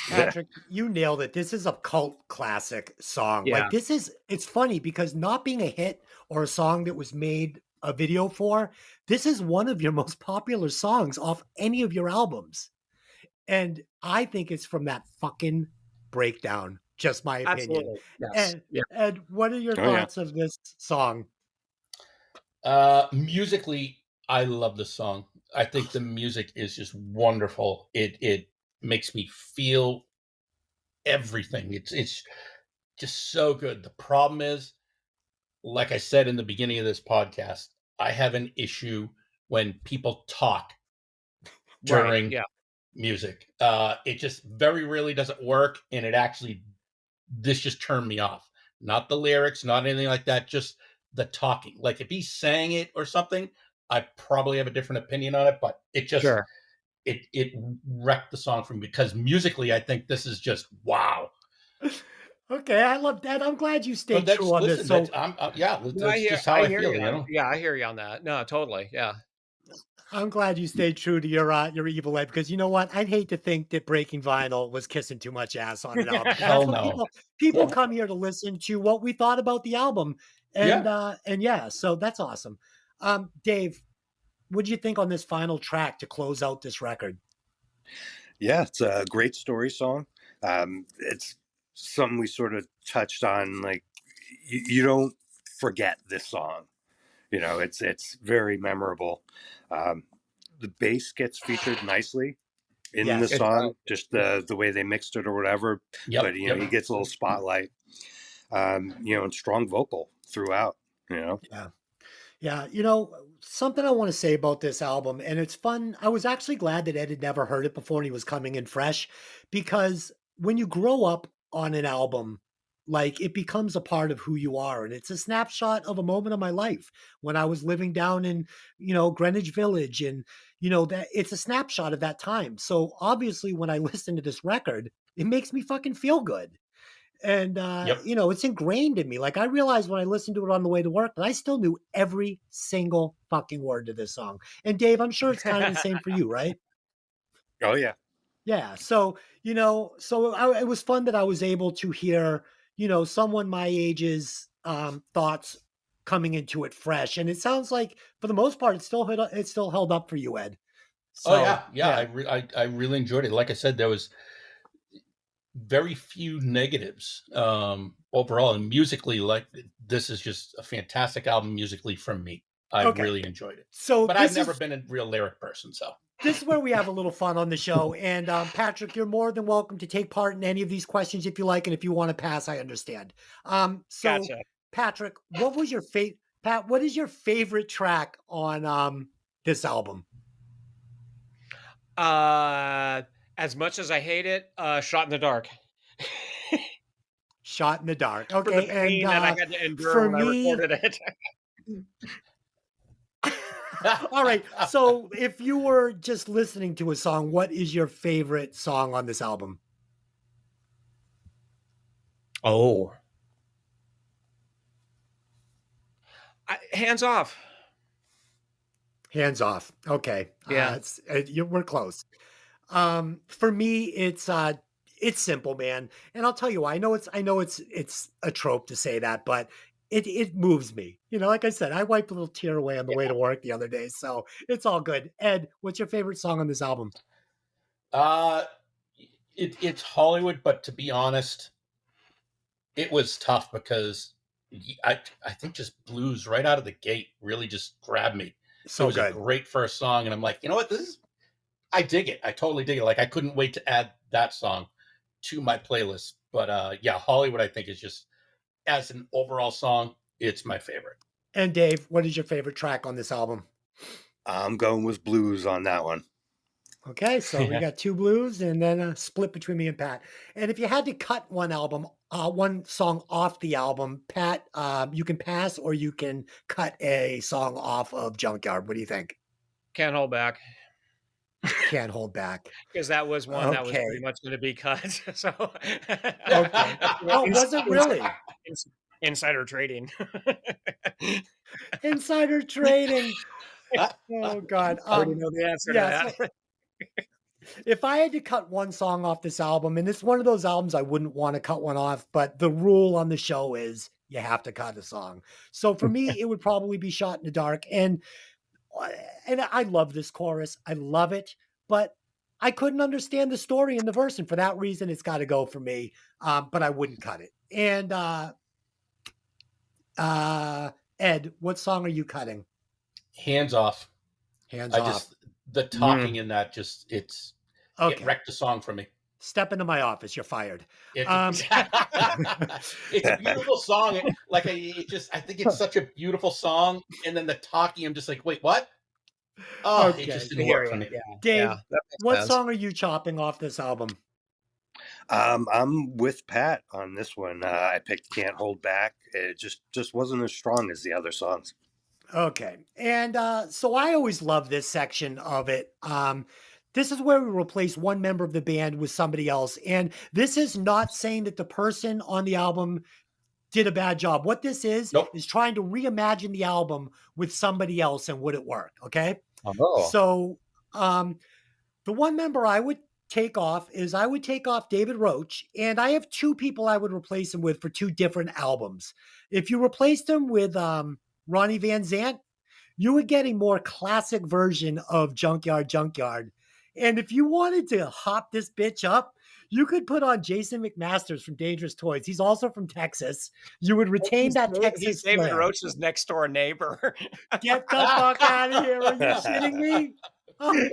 Patrick, you nailed it. This is a cult classic song. Yeah. Like it's funny because not being a hit or a song that was made a video for, this is one of your most popular songs off any of your albums. And I think it's from that fucking breakdown. Just my opinion. Yes. And what are your thoughts of this song? Musically, I love this song. I think the music is just wonderful. It makes me feel everything. It's just so good. The problem is, like I said in the beginning of this podcast, I have an issue when people talk during music. It just very rarely doesn't work, and this just turned me off. Not the lyrics, not anything like that, just the talking. Like if he sang it or something, I probably have a different opinion on it, but it just it wrecked the song for me because musically I think this is just wow. Okay, I love that. I'm glad you stayed true on this. So that's just how I feel, you know? Yeah, I hear you on that. No, totally. Yeah. I'm glad you stayed true to your Evil Ed, because you know what? I'd hate to think that Breaking Vinyl was kissing too much ass on an album. Hell no. People come here to listen to what we thought about the album. And so that's awesome. Dave, what do you think on this final track to close out this record? Yeah, it's a great story song. It's something we sort of touched on. Like you don't forget this song. It's very memorable. The bass gets featured nicely in the song, just the way they mixed it or whatever. Yep, but he gets a little spotlight. And strong vocal throughout. Yeah. Something I want to say about this album, and it's fun. I was actually glad that Ed had never heard it before and he was coming in fresh, because when you grow up on an album, like it becomes a part of who you are. And it's a snapshot of a moment of my life when I was living down in, Greenwich Village, and, that it's a snapshot of that time. So obviously when I listen to this record, it makes me fucking feel good. And, it's ingrained in me. Like I realized when I listened to it on the way to work that I still knew every single fucking word to this song. And Dave, I'm sure it's kind of the same for you, right? Oh yeah. Yeah. So, it was fun that I was able to hear, someone my age's thoughts coming into it fresh. And it sounds like for the most part, it's still held up for you, Ed. So, I really enjoyed it. Like I said, there was very few negatives overall, and musically, like this is just a fantastic album musically from me. I really enjoyed it. But I've never been a real lyric person, so this is where we have a little fun on the show. And Patrick, you're more than welcome to take part in any of these questions if you like, and if you want to pass, I understand. Gotcha. Patrick, what is your favorite track on this album? As much as I hate it, Shot in the Dark. Shot in the Dark. For the Okay, pain and that I had to endure for when I me, recorded it. all right. So if you were just listening to a song, what is your favorite song on this album? Oh. Hands Off. Hands Off. Okay. Yeah. We're close. For me, it's simple, man. And I'll tell you why. I know it's a trope to say that, but it moves me. Like I said, I wiped a little tear away on the way to work the other day, so it's all good. Ed, what's your favorite song on this album? It's Hollywood, but to be honest, it was tough because I think just Blues right out of the gate really just grabbed me. So it was good. a great first song, and I'm like, you know what, I dig it. I totally dig it. Like I couldn't wait to add that song to my playlist. But yeah, Hollywood I think is just, as an overall song, it's my favorite. And Dave, what is your favorite track on this album? I'm going with Blues on that one. Okay, so we got 2 Blues and then a split between me and Pat. And if you had to cut one song off the album, Pat, you can pass or you can cut a song off of Junkyard. What do you think? Can't Hold Back. Can't Hold Back. Because that was one that was Okay. pretty much going to be cut. So, Okay. Oh, was it really? Insider trading. Insider trading. Oh, God. I already know the answer to that. So if I had to cut one song off this album, and it's one of those albums I wouldn't want to cut one off, but the rule on the show is you have to cut a song. So for me, it would probably be Shot in the Dark. And I love this chorus. I love it, but I couldn't understand the story in the verse. And for that reason, it's got to go for me. But I wouldn't cut it. And Ed, what song are you cutting? Hands Off. Hands Off. The talking in that it wrecked the song for me. Step into my office. You're fired. It's a beautiful song. Like I think it's such a beautiful song. And then the talking, I'm just like, wait, what? Oh, okay. It just didn't work for me. Yeah. Dave, what sense. song are you chopping off this album? I'm with Pat on this one. I picked Can't Hold Back. It just wasn't as strong as the other songs. Okay. And so I always love this section of it. This is where we replace one member of the band with somebody else. And this is not saying that the person on the album did a bad job. What this is trying to reimagine the album with somebody else and would it work? Okay. Oh. So the one member I would take off David Roach. And I have 2 people I would replace him with for 2 different albums. If you replaced him with Ronnie Van Zant, you would get a more classic version of Junkyard. And if you wanted to hop this bitch up, you could put on Jason McMasters from Dangerous Toys. He's also from Texas. You would retain that Texas He's David flair. Roach's next door neighbor. Get the fuck out of here. Are you shitting me? Okay.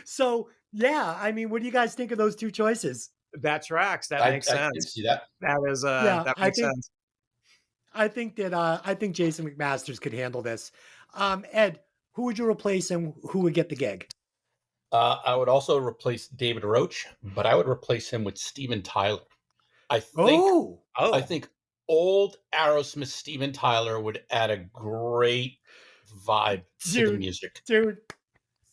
So, yeah, I mean, what do you guys think of those 2 choices? That tracks. That makes sense. I can see that. That is that makes sense. I think Jason McMasters could handle this. Ed, who would you replace and who would get the gig? I would also replace David Roach, but I would replace him with Steven Tyler. I think old Aerosmith Steven Tyler would add a great vibe to the music. Dude,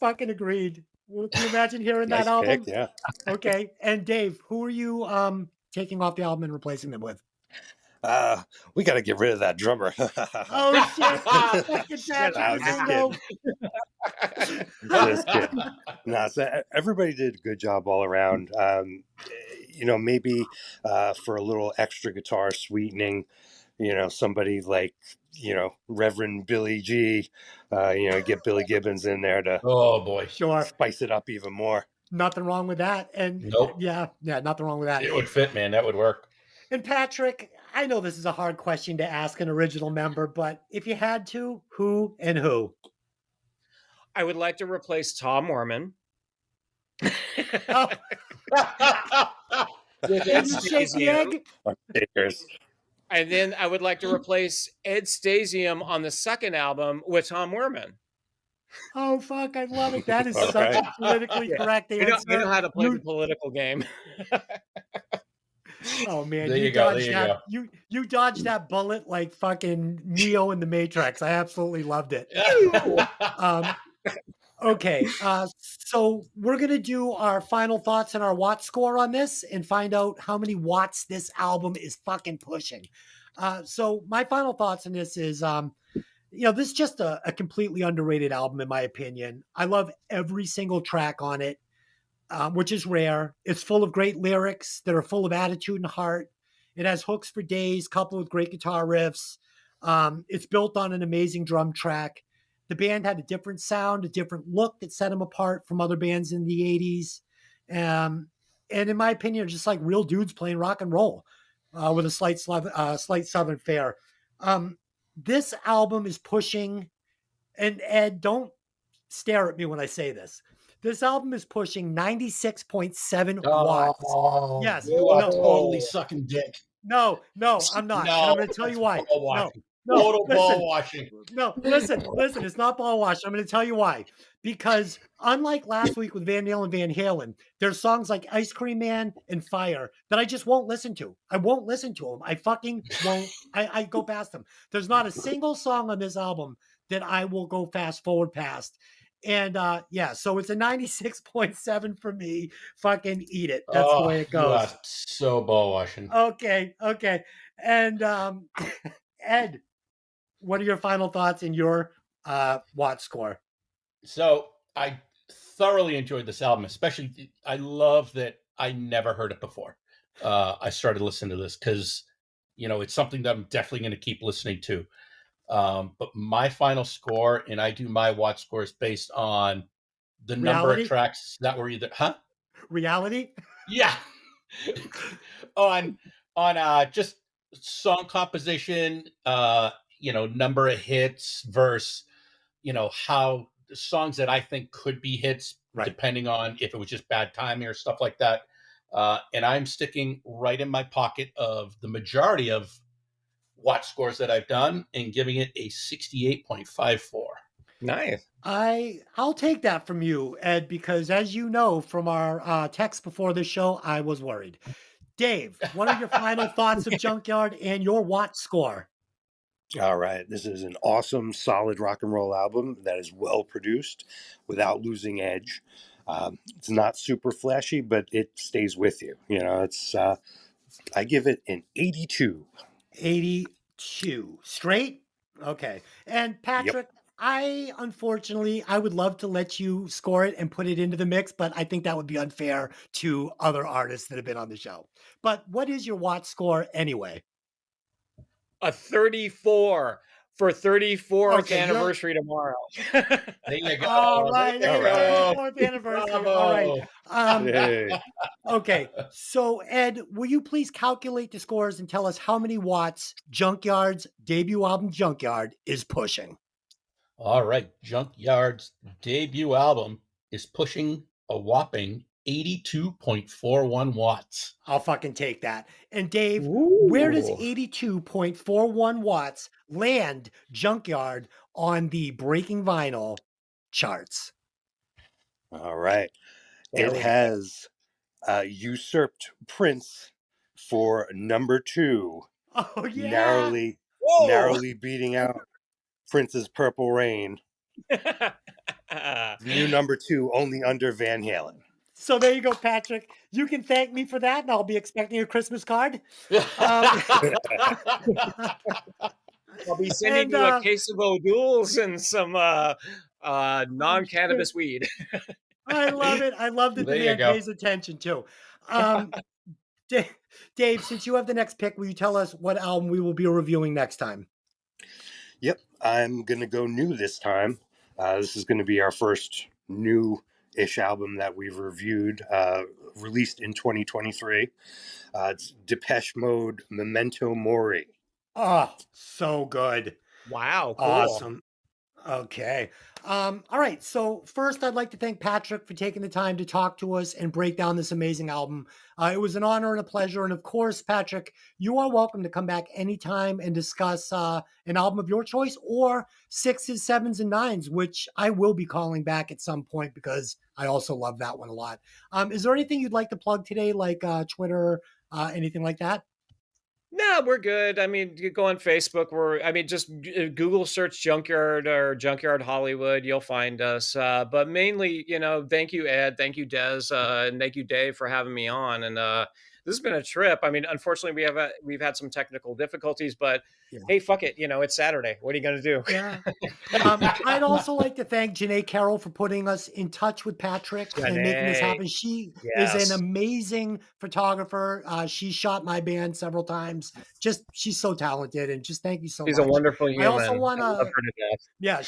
fucking agreed. Can you imagine hearing Nice that album? pick, yeah. Okay. And Dave, who are you taking off the album and replacing them with? We got to get rid of that drummer. Oh shit! Fucking Patrick Muzingo. Just kidding. No, so everybody did a good job all around. Maybe for a little extra guitar sweetening, somebody like Reverend Billy G, get Billy Gibbons in there to Sure, spice it up even more. Nothing wrong with that. And yeah, nothing wrong with that. It would fit, man. That would work. And Patrick, I know this is a hard question to ask an original member, but if you had to, who and who? I would like to replace Tom Mormon. Oh. With Ed Stasium. And then I would like to replace Ed Stasium on the second album with Tom Mormon. Oh, fuck. I love it. That is such a politically correct answer. You know how to play the political game. Oh man, There you you go. There dodged you that. go. You dodged that bullet like fucking Neo in the Matrix. I absolutely loved it. Um, okay, so we're gonna do our final thoughts and our watt score on this, and find out how many watts this album is fucking pushing. So my final thoughts on this is, this is just a completely underrated album in my opinion. I love every single track on it, which is rare. It's full of great lyrics that are full of attitude and heart. It has hooks for days, coupled with great guitar riffs. It's built on an amazing drum track. The band had a different sound, a different look that set them apart from other bands in the 80s. And in my opinion, just like real dudes playing rock and roll with a slight Southern fare. This album is pushing, and Ed, don't stare at me when I say this. This album is pushing 96.7 watts. Oh, Yes. you are No, totally sucking dick. no, I'm not. And No, I'm going to tell you why. ball No, washing. no, Total listen. ball washing. No, listen. It's not ball wash. I'm going to tell you why. Because unlike last week with Van Halen, there's songs like Ice Cream Man and Fire that I just won't listen to. I won't listen to them. I fucking won't. I go past them. There's not a single song on this album that I will go fast forward past. And so it's a 96.7 for me. Fucking eat it. That's the way it You are goes. so ball washing. Okay. And Ed, what are your final thoughts in your watt score? So I thoroughly enjoyed this album, especially I love that I never heard it before. I started listening to this because, it's something that I'm definitely going to keep listening to. But my final score, and I do my watt scores based on the number of tracks that were either, Reality? Yeah. on just song composition, number of hits versus, how songs that I think could be hits, right, depending on if it was just bad timing or stuff like that. And I'm sticking right in my pocket of the majority of watt scores that I've done and giving it a 68.54. Nice. I'll take that from you, Ed, because as you know from our text before the show, I was worried. Dave, what are your final thoughts of Junkyard and your watt score? All right. This is an awesome, solid rock and roll album that is well produced without losing edge. It's not super flashy, but it stays with you. I give it an 82. 82. Straight? Okay. And Patrick, yep. I would love to let you score it and put it into the mix, but I think that would be unfair to other artists that have been on the show. But what is your watt score anyway? A 34 for 34th anniversary tomorrow. There you go. All right. 34th anniversary. Bravo. All right. Okay. So, Ed, will you please calculate the scores and tell us how many watts Junkyard's debut album, Junkyard, is pushing? All right. Junkyard's debut album is pushing a whopping 82.41 watts. I'll fucking take that. And Dave, where does 82.41 watts land Junkyard on the Breaking Vinyl charts? All right. It has usurped Prince for number 2. Oh, yeah. Narrowly beating out Prince's Purple Rain. New number 2, only under Van Halen. So there you go, Patrick. You can thank me for that, and I'll be expecting a Christmas card. I'll be sending you a case of O'Doul's and some non-cannabis weed. I love it. I love that the man pays attention too. Dave, since you have the next pick, will you tell us what album we will be reviewing next time? Yep, I'm going to go new this time. This is going to be our first new-ish album that we've reviewed, released in 2023. It's Depeche Mode, Memento Mori. Oh, so good. Wow, cool. Awesome. Okay. All right. So first, I'd like to thank Patrick for taking the time to talk to us and break down this amazing album. It was an honor and a pleasure. And of course, Patrick, you are welcome to come back anytime and discuss an album of your choice or 6s, 7s, and 9s, which I will be calling back at some point because I also love that one a lot. Is there anything you'd like to plug today, like Twitter, Anything like that? No, we're good. I mean, you go on Facebook. Just Google search Junkyard or Junkyard Hollywood. You'll find us. But mainly, thank you, Ed. Thank you, Des. And thank you, Dave, for having me on. And this has been a trip. I mean, unfortunately, we've had some technical difficulties, but Yeah. hey, fuck it. It's Saturday. What are you going to do? Yeah. I'd also like to thank Janae Carroll for putting us in touch with Patrick and making this happen. She is an amazing photographer. She shot my band several times. She's so talented, and just thank you so much. She's a wonderful human. I also want love her to death.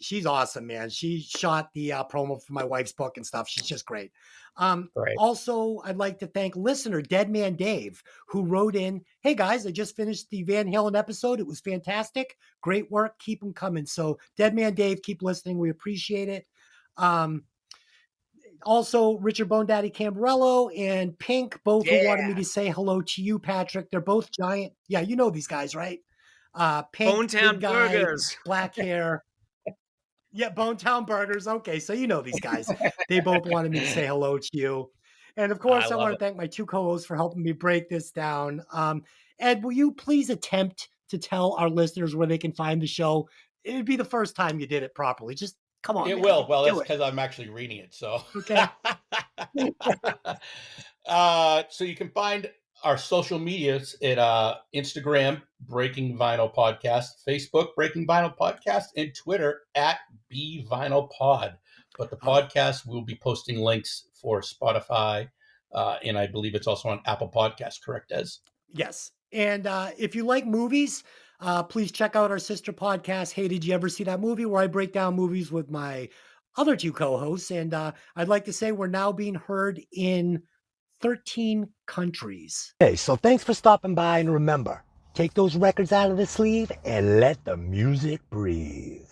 she's awesome, man. She shot the promo for my wife's book and stuff. She's just great. Right. Also, I'd like to thank listener Dead Man Dave, who wrote in, "Hey guys, I just finished the Van Halen episode. It was fantastic. Great work. Keep them coming." So Dead Man Dave, keep listening. We appreciate it. Also, Richard Bone Daddy Cambarello and Pink, both who wanted me to say hello to you, Patrick. They're both giant. Yeah, you know these guys, right? Pink, Bonetown guy, Burgers. black hair. Yeah, Bonetown Burgers. Okay, so you know these guys. They both wanted me to say hello to you. And of course, I want to thank my two co-hosts for helping me break this down. Ed, will you please attempt to tell our listeners where they can find the show? It'd be the first time you did it properly. Just come on. It man. will. Well, Do that's it. because I'm actually reading it. So, Okay. So you can find our social medias at Instagram, Breaking Vinyl Podcast, Facebook, Breaking Vinyl Podcast, and Twitter at BVinylPod. But the podcast will be posting links for Spotify, and I believe it's also on Apple Podcasts, correct, Des? Yes. And if you like movies, please check out our sister podcast, Hey, Did You Ever See That Movie? Where I break down movies with my other two co-hosts. And I'd like to say we're now being heard in 13 countries. Hey, so thanks for stopping by. And remember, take those records out of the sleeve and let the music breathe.